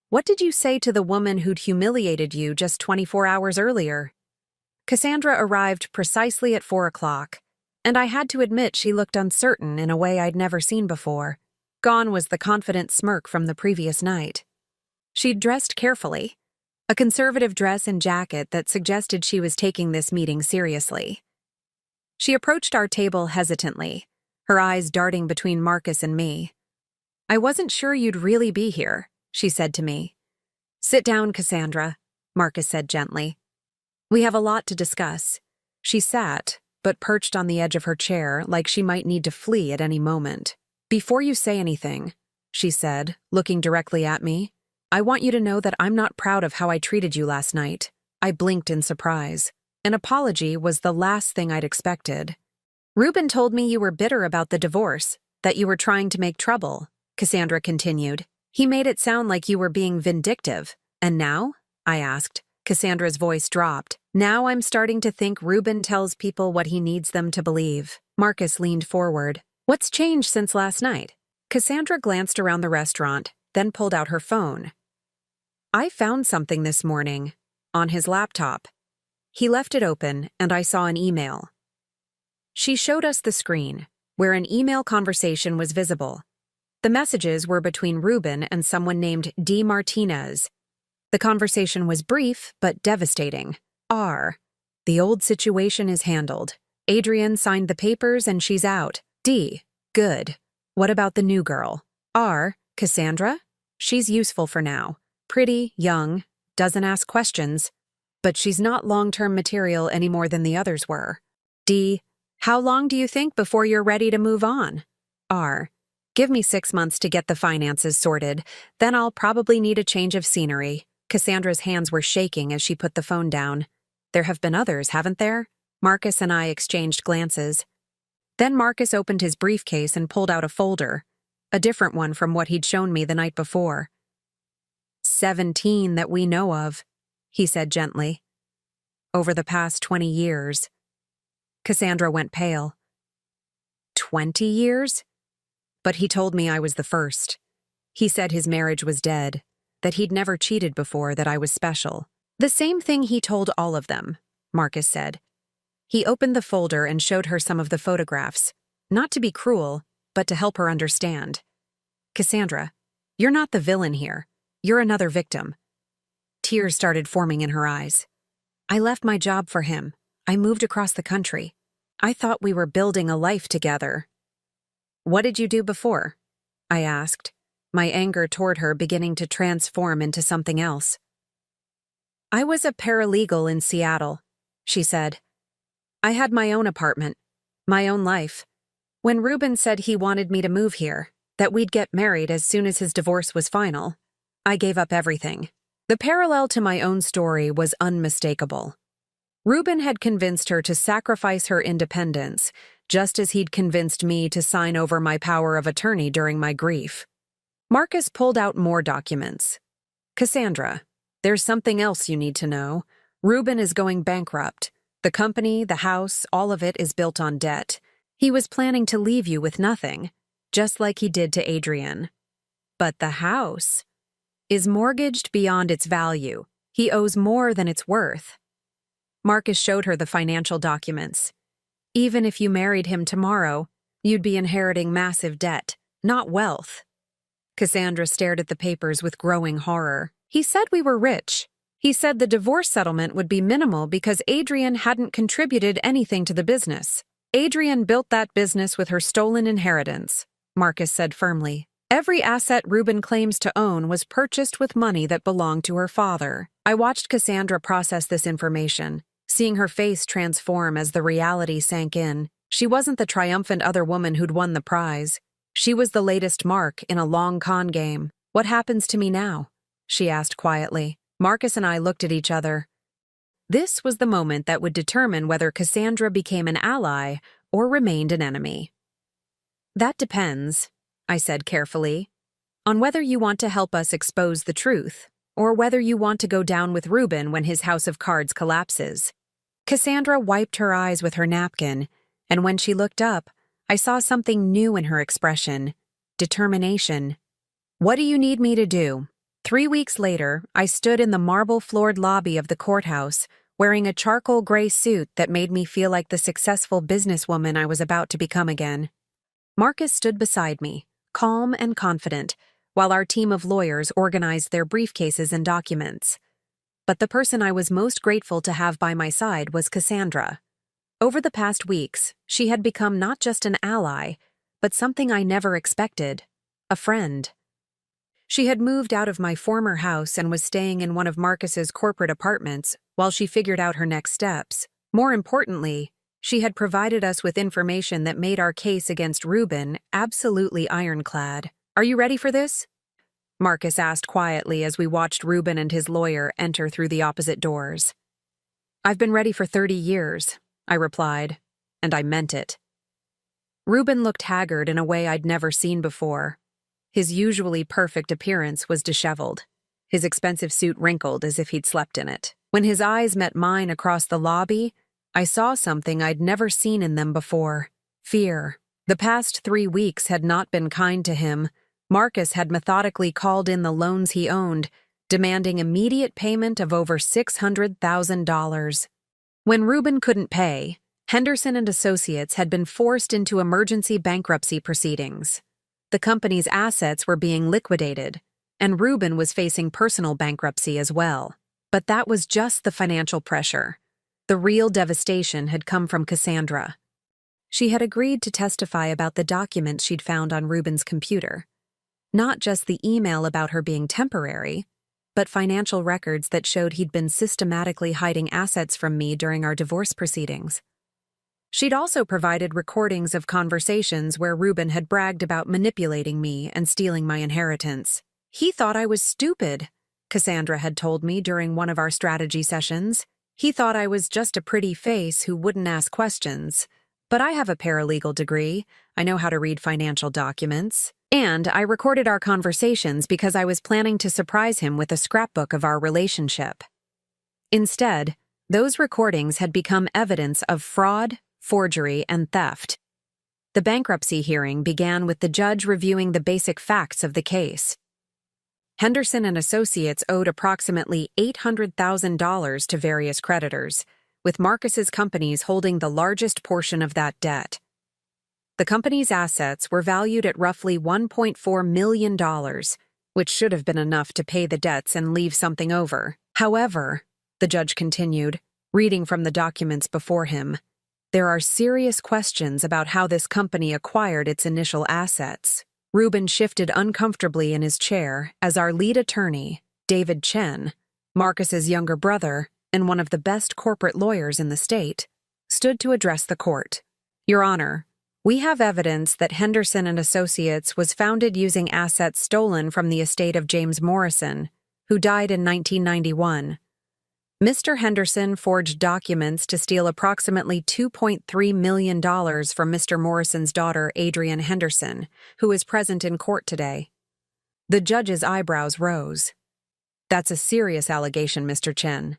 What did you say to the woman who'd humiliated you just 24 hours earlier? Cassandra arrived precisely at 4 o'clock, and I had to admit she looked uncertain in a way I'd never seen before. Gone was the confident smirk from the previous night. She'd dressed carefully, a conservative dress and jacket that suggested she was taking this meeting seriously. She approached our table hesitantly, her eyes darting between Marcus and me. I wasn't sure you'd really be here, she said to me. Sit down, Cassandra, Marcus said gently. We have a lot to discuss. She sat, but perched on the edge of her chair like she might need to flee at any moment. Before you say anything, she said, looking directly at me, I want you to know that I'm not proud of how I treated you last night. I blinked in surprise. An apology was the last thing I'd expected. Ruben told me you were bitter about the divorce, that you were trying to make trouble, Cassandra continued. He made it sound like you were being vindictive. And now? I asked. Cassandra's voice dropped. Now I'm starting to think Ruben tells people what he needs them to believe. Marcus leaned forward. What's changed since last night? Cassandra glanced around the restaurant, then pulled out her phone. I found something this morning on his laptop. He left it open, and I saw an email. She showed us the screen, where an email conversation was visible. The messages were between Ruben and someone named D. Martinez. The conversation was brief, but devastating. R. The old situation is handled. Adrian signed the papers and she's out. D. Good. What about the new girl? R. Cassandra? She's useful for now. Pretty, young, doesn't ask questions, but she's not long-term material any more than the others were. D. How long do you think before you're ready to move on? R. Give me 6 months to get the finances sorted, then I'll probably need a change of scenery. Cassandra's hands were shaking as she put the phone down. There have been others, haven't there? Marcus and I exchanged glances. Then Marcus opened his briefcase and pulled out a folder, a different one from what he'd shown me the night before. 17 that we know of, he said gently. Over the past 20 years. Cassandra went pale. 20 years? But he told me I was the first. He said his marriage was dead, that he'd never cheated before, that I was special. The same thing he told all of them, Marcus said. He opened the folder and showed her some of the photographs, not to be cruel, but to help her understand. Cassandra, you're not the villain here. You're another victim. Tears started forming in her eyes. I left my job for him. I moved across the country. I thought we were building a life together. What did you do before? I asked, my anger toward her beginning to transform into something else. I was a paralegal in Seattle, she said. I had my own apartment, my own life. When Ruben said he wanted me to move here, that we'd get married as soon as his divorce was final, I gave up everything. The parallel to my own story was unmistakable. Ruben had convinced her to sacrifice her independence, just as he'd convinced me to sign over my power of attorney during my grief. Marcus pulled out more documents. Cassandra, there's something else you need to know. Ruben is going bankrupt. The company, the house, all of it is built on debt. He was planning to leave you with nothing, just like he did to Adrian. But the house is mortgaged beyond its value. He owes more than it's worth. Marcus showed her the financial documents. Even if you married him tomorrow, you'd be inheriting massive debt, not wealth. Cassandra stared at the papers with growing horror. He said we were rich. He said the divorce settlement would be minimal because Adrian hadn't contributed anything to the business. Adrian built that business with her stolen inheritance, Marcus said firmly. Every asset Ruben claims to own was purchased with money that belonged to her father. I watched Cassandra process this information, seeing her face transform as the reality sank in. She wasn't the triumphant other woman who'd won the prize. She was the latest mark in a long con game. What happens to me now? She asked quietly. Marcus and I looked at each other. This was the moment that would determine whether Cassandra became an ally or remained an enemy. That depends, I said carefully, on whether you want to help us expose the truth, or whether you want to go down with Ruben when his house of cards collapses. Cassandra wiped her eyes with her napkin, and when she looked up, I saw something new in her expression: determination. What do you need me to do? 3 weeks later, I stood in the marble-floored lobby of the courthouse, wearing a charcoal gray suit that made me feel like the successful businesswoman I was about to become again. Marcus stood beside me, calm and confident, while our team of lawyers organized their briefcases and documents. But the person I was most grateful to have by my side was Cassandra. Over the past weeks, she had become not just an ally, but something I never expected: a friend. She had moved out of my former house and was staying in one of Marcus's corporate apartments while she figured out her next steps. More importantly, she had provided us with information that made our case against Ruben absolutely ironclad. Are you ready for this? Marcus asked quietly as we watched Ruben and his lawyer enter through the opposite doors. I've been ready for 30 years, I replied, and I meant it. Ruben looked haggard in a way I'd never seen before. His usually perfect appearance was disheveled, his expensive suit wrinkled as if he'd slept in it. When his eyes met mine across the lobby, I saw something I'd never seen in them before: fear. The past 3 weeks had not been kind to him. Marcus had methodically called in the loans he owned, demanding immediate payment of over $600,000. When Reuben couldn't pay, Henderson and Associates had been forced into emergency bankruptcy proceedings. The company's assets were being liquidated, and Reuben was facing personal bankruptcy as well. But that was just the financial pressure. The real devastation had come from Cassandra. She had agreed to testify about the documents she'd found on Reuben's computer. Not just the email about her being temporary, but financial records that showed he'd been systematically hiding assets from me during our divorce proceedings. She'd also provided recordings of conversations where Reuben had bragged about manipulating me and stealing my inheritance. "He thought I was stupid," Cassandra had told me during one of our strategy sessions. "He thought I was just a pretty face who wouldn't ask questions. But I have a paralegal degree, I know how to read financial documents, and I recorded our conversations because I was planning to surprise him with a scrapbook of our relationship." Instead, those recordings had become evidence of fraud, forgery, and theft. The bankruptcy hearing began with the judge reviewing the basic facts of the case. Henderson and Associates owed approximately $800,000 to various creditors, with Marcus's companies holding the largest portion of that debt. The company's assets were valued at roughly $1.4 million, which should have been enough to pay the debts and leave something over. However, the judge continued, reading from the documents before him, there are serious questions about how this company acquired its initial assets. Reuben shifted uncomfortably in his chair as our lead attorney, David Chen, Marcus's younger brother and one of the best corporate lawyers in the state, stood to address the court. "Your Honor, we have evidence that Henderson and Associates was founded using assets stolen from the estate of James Morrison, who died in 1991. Mr. Henderson forged documents to steal approximately $2.3 million from Mr. Morrison's daughter, Adrienne Henderson, who is present in court today." The judge's eyebrows rose. "That's a serious allegation, Mr. Chen."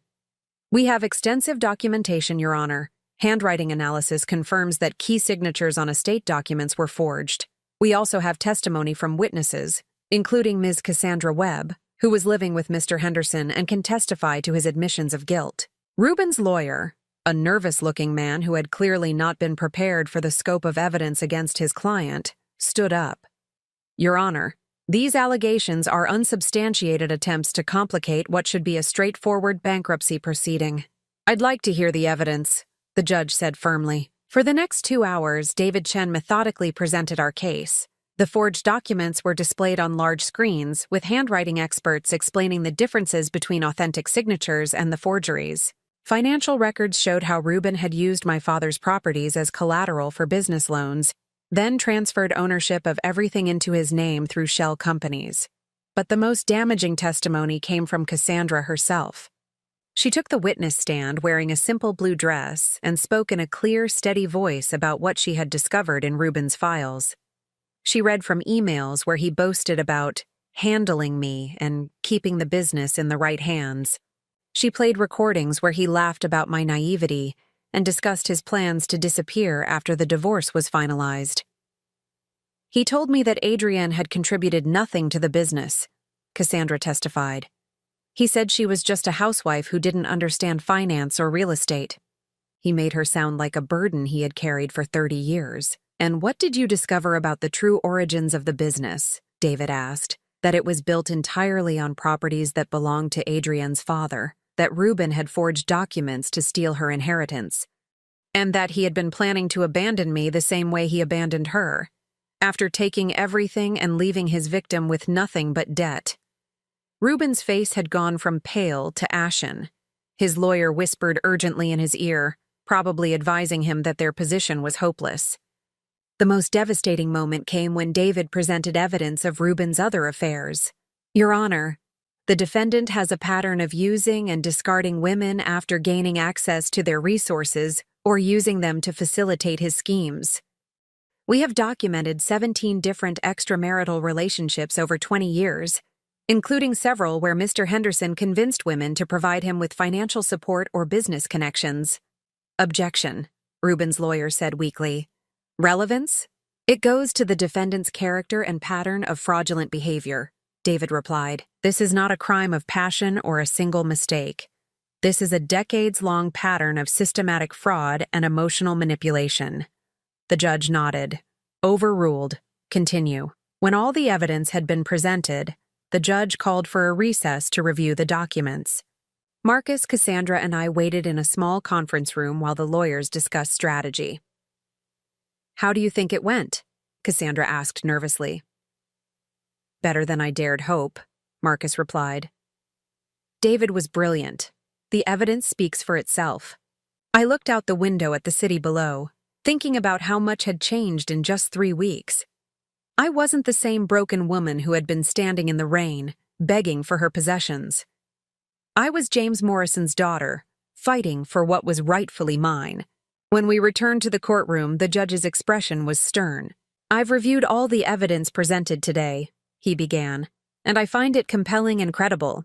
"We have extensive documentation, Your Honor. Handwriting analysis confirms that key signatures on estate documents were forged. We also have testimony from witnesses, including Ms. Cassandra Webb, who was living with Mr. Henderson and can testify to his admissions of guilt." Reuben's lawyer, a nervous-looking man who had clearly not been prepared for the scope of evidence against his client, stood up. "Your Honor, these allegations are unsubstantiated attempts to complicate what should be a straightforward bankruptcy proceeding." "I'd like to hear the evidence," the judge said firmly. For the next 2 hours, David Chen methodically presented our case. The forged documents were displayed on large screens, with handwriting experts explaining the differences between authentic signatures and the forgeries. Financial records showed how Reuben had used my father's properties as collateral for business loans, then transferred ownership of everything into his name through shell companies. But the most damaging testimony came from Cassandra herself. She took the witness stand wearing a simple blue dress and spoke in a clear, steady voice about what she had discovered in Reuben's files. She read from emails where he boasted about handling me and keeping the business in the right hands. She played recordings where he laughed about my naivety and discussed his plans to disappear after the divorce was finalized. "He told me that Adrienne had contributed nothing to the business," Cassandra testified. "He said she was just a housewife who didn't understand finance or real estate. He made her sound like a burden he had carried for 30 years. "And what did you discover about the true origins of the business?" David asked. "That it was built entirely on properties that belonged to Adrienne's father, that Reuben had forged documents to steal her inheritance, and that he had been planning to abandon me the same way he abandoned her, after taking everything and leaving his victim with nothing but debt." Reuben's face had gone from pale to ashen. His lawyer whispered urgently in his ear, probably advising him that their position was hopeless. The most devastating moment came when David presented evidence of Reuben's other affairs. "Your Honor, the defendant has a pattern of using and discarding women after gaining access to their resources or using them to facilitate his schemes. We have documented 17 different extramarital relationships over 20 years, including several where Mr. Henderson convinced women to provide him with financial support or business connections." "Objection," Reuben's lawyer said weakly. "Relevance? It goes to the defendant's character and pattern of fraudulent behavior. David replied. This is not a crime of passion or a single mistake. This is a decades-long pattern of systematic fraud and emotional manipulation. The judge nodded. Overruled. Continue. When all the evidence had been presented, the judge called for a recess to review the documents. Marcus, Cassandra, and I waited in a small conference room while the lawyers discussed strategy. How do you think it went? Cassandra asked nervously. Better than I dared hope, Marcus replied. David was brilliant. The evidence speaks for itself. I looked out the window at the city below, thinking about how much had changed in just 3 weeks. I wasn't the same broken woman who had been standing in the rain, begging for her possessions. I was James Morrison's daughter, fighting for what was rightfully mine. When we returned to the courtroom, the judge's expression was stern. I've reviewed all the evidence presented today, he began, and I find it compelling and credible.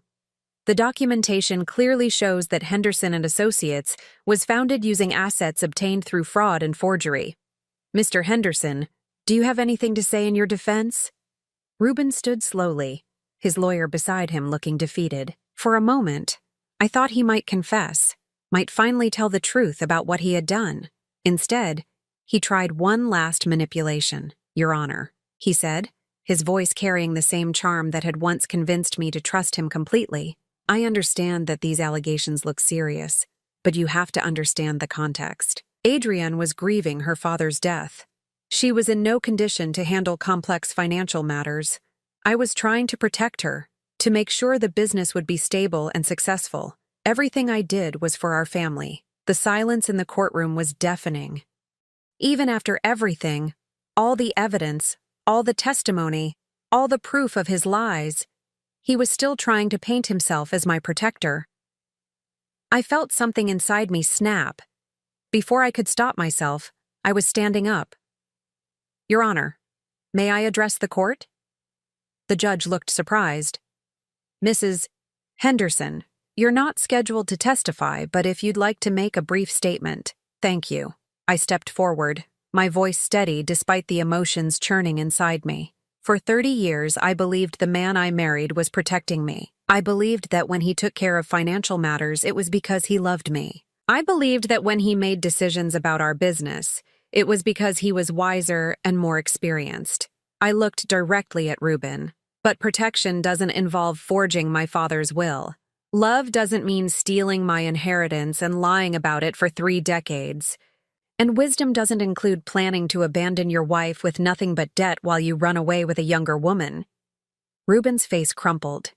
The documentation clearly shows that Henderson and Associates was founded using assets obtained through fraud and forgery. Mr. Henderson, do you have anything to say in your defense? Reuben stood slowly, his lawyer beside him looking defeated. For a moment, I thought he might confess, might finally tell the truth about what he had done. Instead, he tried one last manipulation. Your Honor, he said, his voice carrying the same charm that had once convinced me to trust him completely. I understand that these allegations look serious, but you have to understand the context. Adrienne was grieving her father's death. She was in no condition to handle complex financial matters. I was trying to protect her, to make sure the business would be stable and successful. Everything I did was for our family. The silence in the courtroom was deafening. Even after everything, all the evidence, all the testimony, all the proof of his lies, he was still trying to paint himself as my protector. I felt something inside me snap. Before I could stop myself, I was standing up. Your Honor, may I address the court? The judge looked surprised. Mrs. Henderson, you're not scheduled to testify, but if you'd like to make a brief statement, thank you. I stepped forward, my voice steady despite the emotions churning inside me. For 30 years, I believed the man I married was protecting me. I believed that when he took care of financial matters, it was because he loved me. I believed that when he made decisions about our business, it was because he was wiser and more experienced. I looked directly at Reuben. But protection doesn't involve forging my father's will. Love doesn't mean stealing my inheritance and lying about it for 3 decades. And wisdom doesn't include planning to abandon your wife with nothing but debt while you run away with a younger woman. Reuben's face crumpled.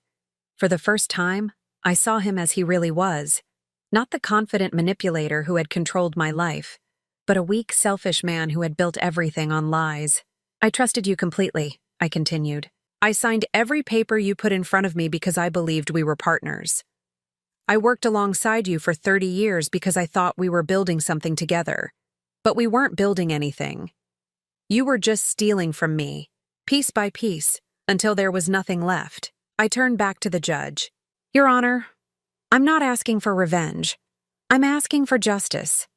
For the first time, I saw him as he really was. Not the confident manipulator who had controlled my life, but a weak, selfish man who had built everything on lies. I trusted you completely, I continued. I signed every paper you put in front of me because I believed we were partners. I worked alongside you for 30 years because I thought we were building something together. But we weren't building anything. You were just stealing from me, piece by piece, until there was nothing left. I turned back to the judge. Your Honor, I'm not asking for revenge. I'm asking for justice.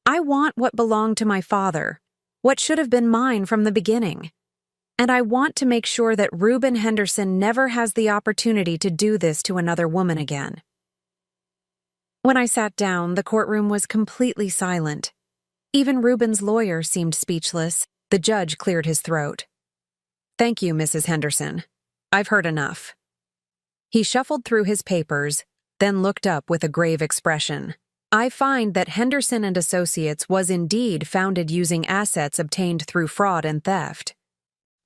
I want what belonged to my father, what should have been mine from the beginning. And I want to make sure that Reuben Henderson never has the opportunity to do this to another woman again. When I sat down, the courtroom was completely silent. Even Reuben's lawyer seemed speechless. The judge cleared his throat. Thank you, Mrs. Henderson. I've heard enough. He shuffled through his papers, then looked up with a grave expression. I find that Henderson and Associates was indeed founded using assets obtained through fraud and theft.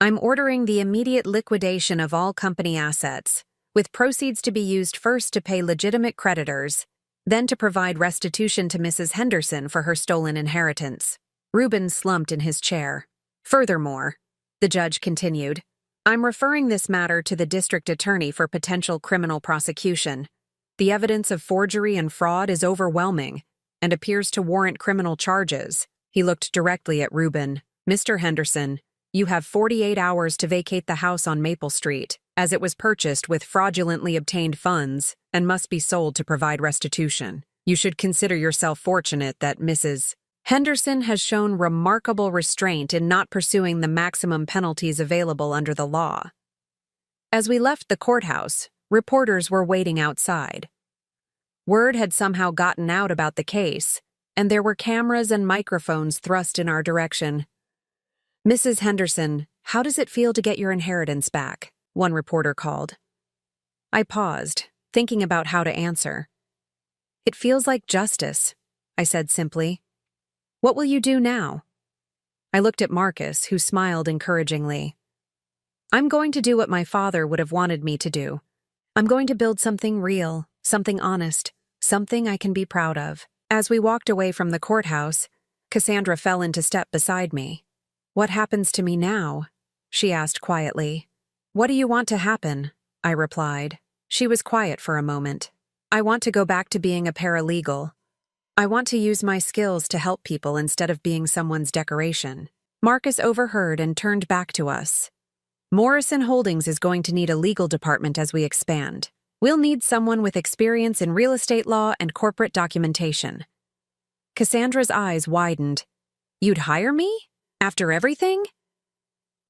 I'm ordering the immediate liquidation of all company assets, with proceeds to be used first to pay legitimate creditors, then to provide restitution to Mrs. Henderson for her stolen inheritance. Reuben slumped in his chair. Furthermore, the judge continued, I'm referring this matter to the district attorney for potential criminal prosecution. The evidence of forgery and fraud is overwhelming and appears to warrant criminal charges. He looked directly at Reuben. Mr. Henderson, you have 48 hours to vacate the house on Maple Street, as it was purchased with fraudulently obtained funds and must be sold to provide restitution. You should consider yourself fortunate that Mrs. Henderson has shown remarkable restraint in not pursuing the maximum penalties available under the law. As we left the courthouse, reporters were waiting outside. Word had somehow gotten out about the case, and there were cameras and microphones thrust in our direction. "Mrs. Henderson, how does it feel to get your inheritance back?" one reporter called. I paused, thinking about how to answer. "It feels like justice," I said simply. "What will you do now?" I looked at Marcus, who smiled encouragingly. "I'm going to do what my father would have wanted me to do. I'm going to build something real, something honest, something I can be proud of." As we walked away from the courthouse, Cassandra fell into step beside me. "What happens to me now?" she asked quietly. "What do you want to happen?" I replied. She was quiet for a moment. "I want to go back to being a paralegal. I want to use my skills to help people instead of being someone's decoration." Marcus overheard and turned back to us. "Morrison Holdings is going to need a legal department as we expand. We'll need someone with experience in real estate law and corporate documentation." Cassandra's eyes widened. "You'd hire me? After everything?"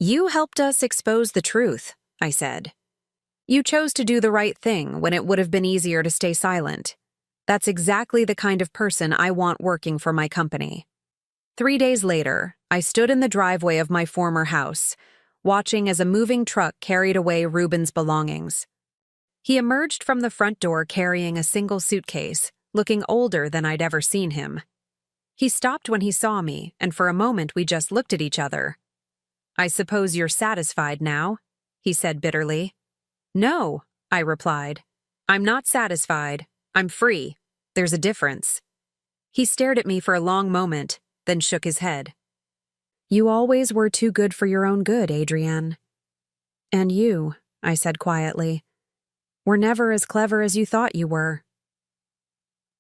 "You helped us expose the truth," I said. "You chose to do the right thing when it would have been easier to stay silent. That's exactly the kind of person I want working for my company." 3 days later, I stood in the driveway of my former house, watching as a moving truck carried away Ruben's belongings. He emerged from the front door carrying a single suitcase, looking older than I'd ever seen him. He stopped when he saw me, and for a moment we just looked at each other. "I suppose you're satisfied now?" he said bitterly. "No," I replied. "I'm not satisfied. I'm free. There's a difference." He stared at me for a long moment, then shook his head. "You always were too good for your own good, Adrienne." "And you," I said quietly, "were never as clever as you thought you were."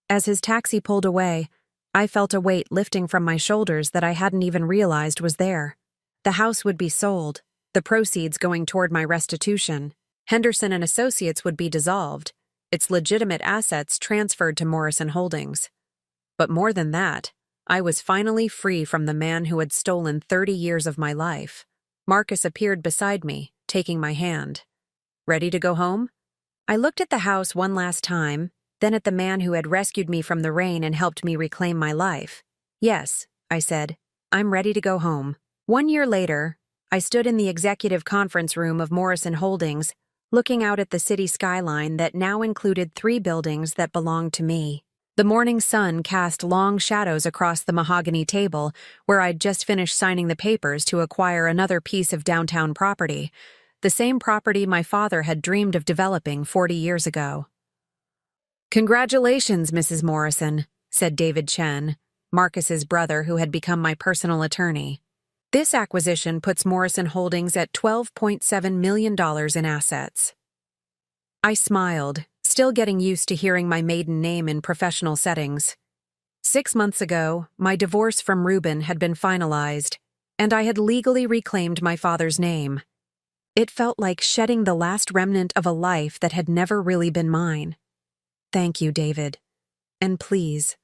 As his taxi pulled away, I felt a weight lifting from my shoulders that I hadn't even realized was there. The house would be sold, the proceeds going toward my restitution. Henderson and Associates would be dissolved, its legitimate assets transferred to Morrison Holdings. But more than that, I was finally free from the man who had stolen 30 years of my life. Marcus appeared beside me, taking my hand. "Ready to go home?" I looked at the house one last time, then at the man who had rescued me from the rain and helped me reclaim my life. "Yes," I said, "I'm ready to go home." 1 year later, I stood in the executive conference room of Morrison Holdings, looking out at the city skyline that now included 3 buildings that belonged to me. The morning sun cast long shadows across the mahogany table where I'd just finished signing the papers to acquire another piece of downtown property, the same property my father had dreamed of developing 40 years ago. "Congratulations, Mrs. Morrison," said David Chen, Marcus's brother who had become my personal attorney. "This acquisition puts Morrison Holdings at $12.7 million in assets." I smiled, still getting used to hearing my maiden name in professional settings. 6 months ago, my divorce from Ruben had been finalized, and I had legally reclaimed my father's name. It felt like shedding the last remnant of a life that had never really been mine. "Thank you, David. And please,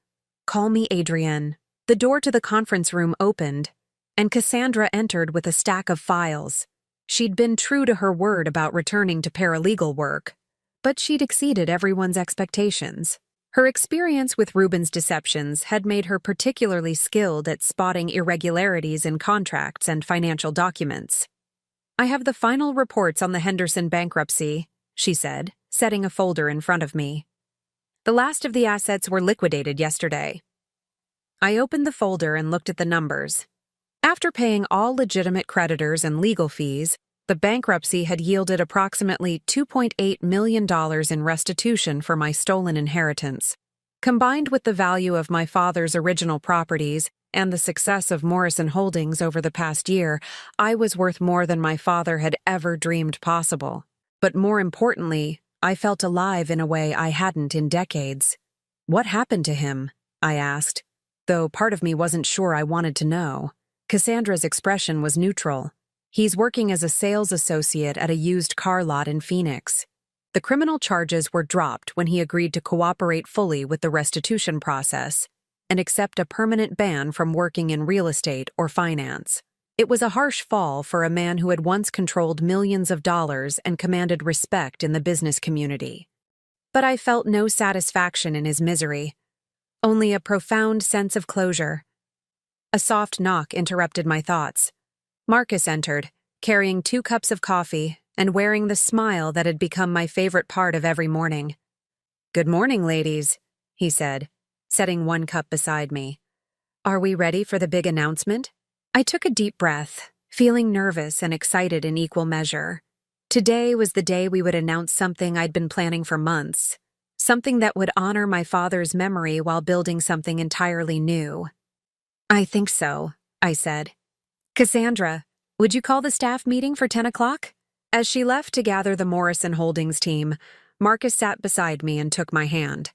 call me Adrienne." The door to the conference room opened, and Cassandra entered with a stack of files. She'd been true to her word about returning to paralegal work, but she'd exceeded everyone's expectations. Her experience with Ruben's deceptions had made her particularly skilled at spotting irregularities in contracts and financial documents. "I have the final reports on the Henderson bankruptcy," she said, setting a folder in front of me. "The last of the assets were liquidated yesterday." I opened the folder and looked at the numbers. After paying all legitimate creditors and legal fees, the bankruptcy had yielded approximately $2.8 million in restitution for my stolen inheritance. Combined with the value of my father's original properties and the success of Morrison Holdings over the past year, I was worth more than my father had ever dreamed possible. But more importantly, I felt alive in a way I hadn't in decades. "What happened to him?" I asked, though part of me wasn't sure I wanted to know. Cassandra's expression was neutral. "He's working as a sales associate at a used car lot in Phoenix. The criminal charges were dropped when he agreed to cooperate fully with the restitution process and accept a permanent ban from working in real estate or finance. It was a harsh fall for a man who had once controlled millions of dollars and commanded respect in the business community. But I felt no satisfaction in his misery, only a profound sense of closure. A soft knock interrupted my thoughts. Marcus entered, carrying 2 cups of coffee and wearing the smile that had become my favorite part of every morning. "Good morning, ladies," he said, setting 1 cup beside me. "Are we ready for the big announcement?" I took a deep breath, feeling nervous and excited in equal measure. Today was the day we would announce something I'd been planning for months, something that would honor my father's memory while building something entirely new. "I think so," I said. "Cassandra, would you call the staff meeting for 10 o'clock? As she left to gather the Morrison Holdings team, Marcus sat beside me and took my hand.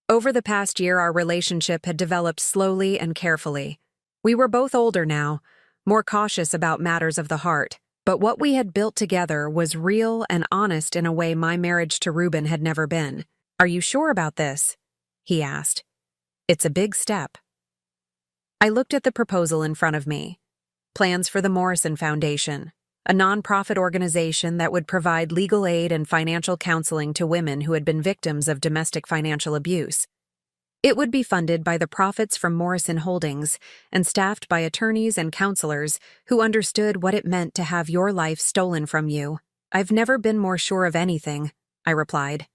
Over the past year, our relationship had developed slowly and carefully. We were both older now, more cautious about matters of the heart, but what we had built together was real and honest in a way my marriage to Ruben had never been. "Are you sure about this?" he asked. "It's a big step." I looked at the proposal in front of me. Plans for the Morrison Foundation, a nonprofit organization that would provide legal aid and financial counseling to women who had been victims of domestic financial abuse. It would be funded by the profits from Morrison Holdings and staffed by attorneys and counselors who understood what it meant to have your life stolen from you. "I've never been more sure of anything," I replied.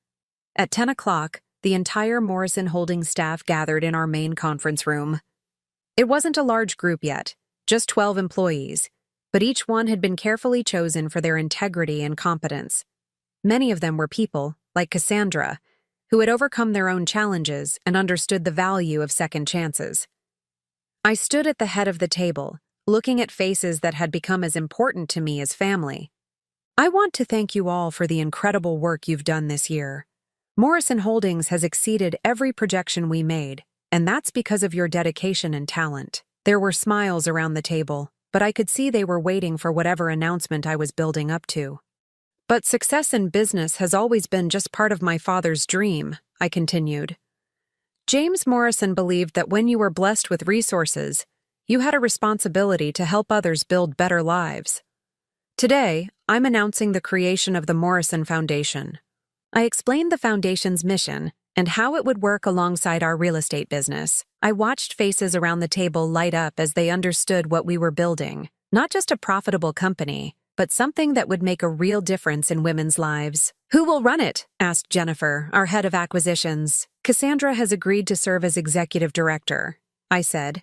At 10 o'clock, the entire Morrison Holdings staff gathered in our main conference room. It wasn't a large group yet, just 12 employees, but each one had been carefully chosen for their integrity and competence. Many of them were people, like Cassandra, who had overcome their own challenges and understood the value of second chances. I stood at the head of the table, looking at faces that had become as important to me as family. "I want to thank you all for the incredible work you've done this year. Morrison Holdings has exceeded every projection we made, and that's because of your dedication and talent." There were smiles around the table, but I could see they were waiting for whatever announcement I was building up to. "But success in business has always been just part of my father's dream," I continued. "James Morrison believed that when you were blessed with resources, you had a responsibility to help others build better lives. Today, I'm announcing the creation of the Morrison Foundation." I explained the foundation's mission and how it would work alongside our real estate business. I watched faces around the table light up as they understood what we were building, not just a profitable company, but something that would make a real difference in women's lives. "Who will run it?" asked Jennifer, our head of acquisitions. "Cassandra has agreed to serve as executive director," I said.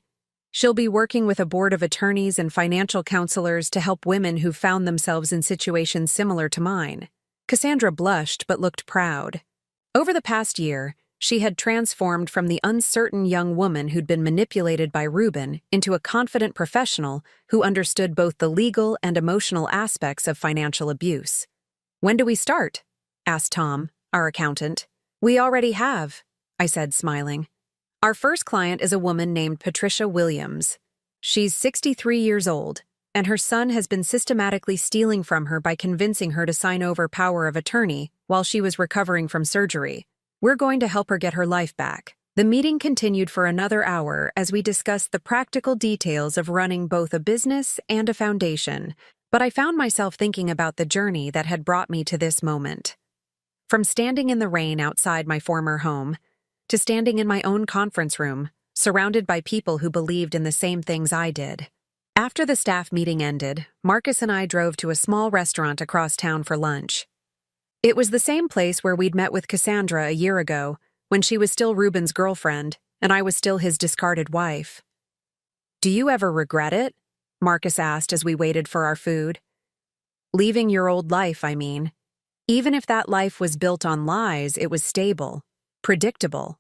"She'll be working with a board of attorneys and financial counselors to help women who found themselves in situations similar to mine." Cassandra blushed but looked proud. Over the past year, she had transformed from the uncertain young woman who'd been manipulated by Ruben into a confident professional who understood both the legal and emotional aspects of financial abuse. "When do we start?" asked Tom, our accountant. "We already have," I said, smiling. "Our first client is a woman named Patricia Williams. She's 63 years old, and her son has been systematically stealing from her by convincing her to sign over power of attorney while she was recovering from surgery. We're going to help her get her life back." The meeting continued for another hour as we discussed the practical details of running both a business and a foundation, but I found myself thinking about the journey that had brought me to this moment. From standing in the rain outside my former home, to standing in my own conference room, surrounded by people who believed in the same things I did. After the staff meeting ended, Marcus and I drove to a small restaurant across town for lunch. It was the same place where we'd met with Cassandra a year ago, when she was still Ruben's girlfriend, and I was still his discarded wife. "Do you ever regret it?" Marcus asked as we waited for our food. "Leaving your old life, I mean. Even if that life was built on lies, it was stable, predictable."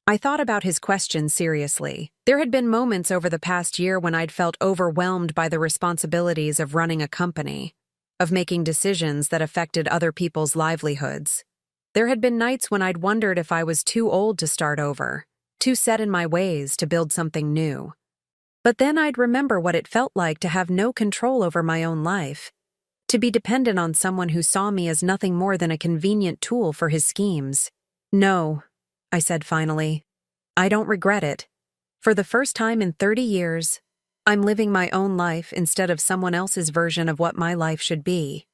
I thought about his question seriously. There had been moments over the past year when I'd felt overwhelmed by the responsibilities of running a company, of making decisions that affected other people's livelihoods. There had been nights when I'd wondered if I was too old to start over, too set in my ways to build something new. But then I'd remember what it felt like to have no control over my own life, to be dependent on someone who saw me as nothing more than a convenient tool for his schemes. "No," I said finally. "I don't regret it. For the first time in 30 years, I'm living my own life instead of someone else's version of what my life should be.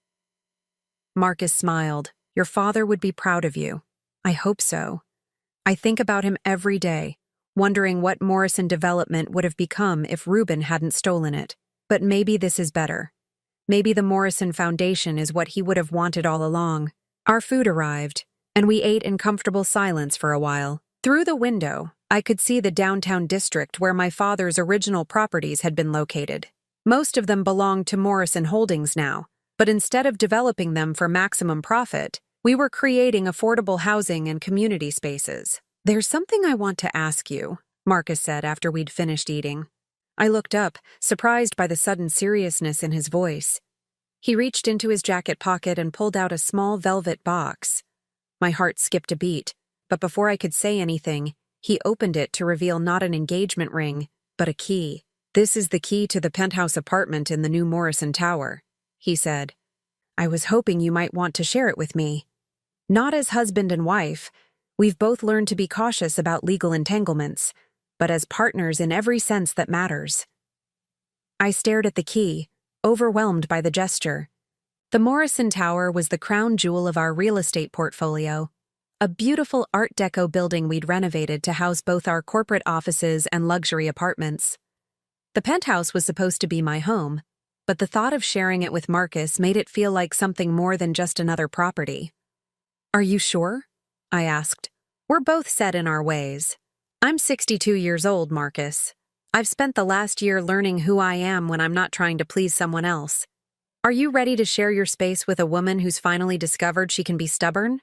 Marcus smiled. Your father would be proud of you. I hope so. I think about him every day, wondering what Morrison Development would have become if Reuben hadn't stolen it. But maybe this is better. Maybe the Morrison Foundation is what he would have wanted all along. Our food arrived, and we ate in comfortable silence for a while. Through the window, I could see the downtown district where my father's original properties had been located. Most of them belonged to Morrison Holdings now, but instead of developing them for maximum profit, we were creating affordable housing and community spaces. There's something I want to ask you, Marcus said after we'd finished eating. I looked up, surprised by the sudden seriousness in his voice. He reached into his jacket pocket and pulled out a small velvet box. My heart skipped a beat, but before I could say anything, he opened it to reveal not an engagement ring, but a key. This is the key to the penthouse apartment in the new Morrison Tower, he said. I was hoping you might want to share it with me. Not as husband and wife, we've both learned to be cautious about legal entanglements, but as partners in every sense that matters. I stared at the key, overwhelmed by the gesture. The Morrison Tower was the crown jewel of our real estate portfolio, a beautiful Art Deco building we'd renovated to house both our corporate offices and luxury apartments. The penthouse was supposed to be my home, but the thought of sharing it with Marcus made it feel like something more than just another property. Are you sure? I asked. We're both set in our ways. I'm 62 years old, Marcus. I've spent the last year learning who I am when I'm not trying to please someone else. Are you ready to share your space with a woman who's finally discovered she can be stubborn?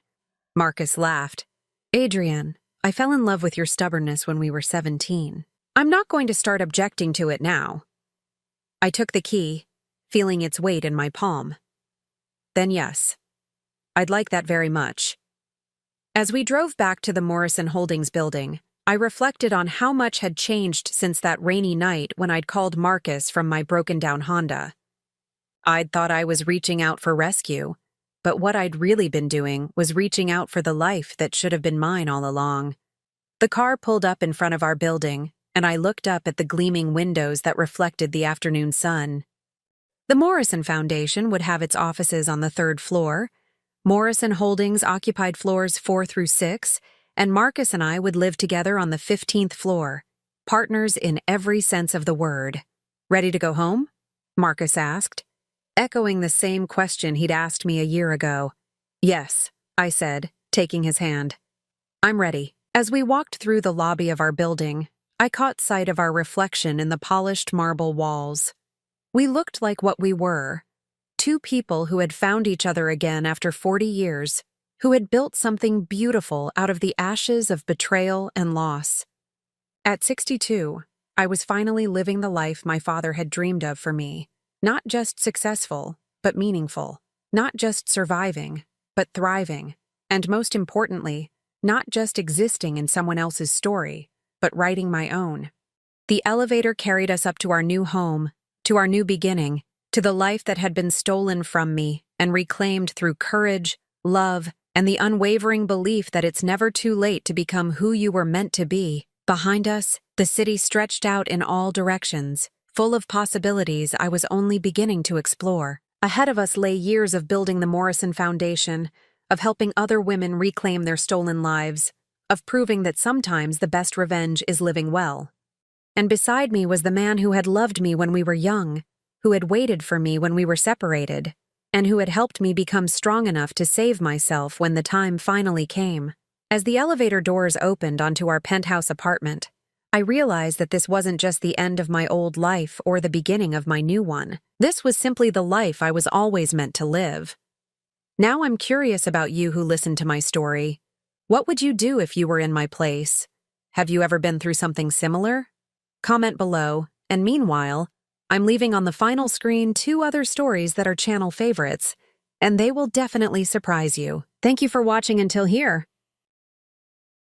Marcus laughed. Adrienne, I fell in love with your stubbornness when we were 17. I'm not going to start objecting to it now. I took the key, feeling its weight in my palm. Then yes, I'd like that very much. As we drove back to the Morrison Holdings building, I reflected on how much had changed since that rainy night when I'd called Marcus from my broken-down Honda. I'd thought I was reaching out for rescue, but what I'd really been doing was reaching out for the life that should have been mine all along. The car pulled up in front of our building, and I looked up at the gleaming windows that reflected the afternoon sun. The Morrison Foundation would have its offices on the 3rd floor. Morrison Holdings occupied floors 4 through 6, and Marcus and I would live together on the 15th floor, partners in every sense of the word. Ready to go home? Marcus asked, echoing the same question he'd asked me a year ago. Yes, I said, taking his hand. I'm ready. As we walked through the lobby of our building, I caught sight of our reflection in the polished marble walls. We looked like what we were, two people who had found each other again after 40 years, who had built something beautiful out of the ashes of betrayal and loss. At 62, I was finally living the life my father had dreamed of for me. Not just successful, but meaningful. Not just surviving, but thriving. And most importantly, not just existing in someone else's story, but writing my own. The elevator carried us up to our new home, to our new beginning, to the life that had been stolen from me and reclaimed through courage, love, and the unwavering belief that it's never too late to become who you were meant to be. Behind us, the city stretched out in all directions, full of possibilities I was only beginning to explore. Ahead of us lay years of building the Morrison Foundation, of helping other women reclaim their stolen lives, of proving that sometimes the best revenge is living well. And beside me was the man who had loved me when we were young, who had waited for me when we were separated, and who had helped me become strong enough to save myself when the time finally came. As the elevator doors opened onto our penthouse apartment, I realized that this wasn't just the end of my old life or the beginning of my new one. This was simply the life I was always meant to live. Now I'm curious about you who listened to my story. What would you do if you were in my place? Have you ever been through something similar? Comment below, and meanwhile, I'm leaving on the final screen 2 other stories that are channel favorites, and they will definitely surprise you. Thank you for watching until here.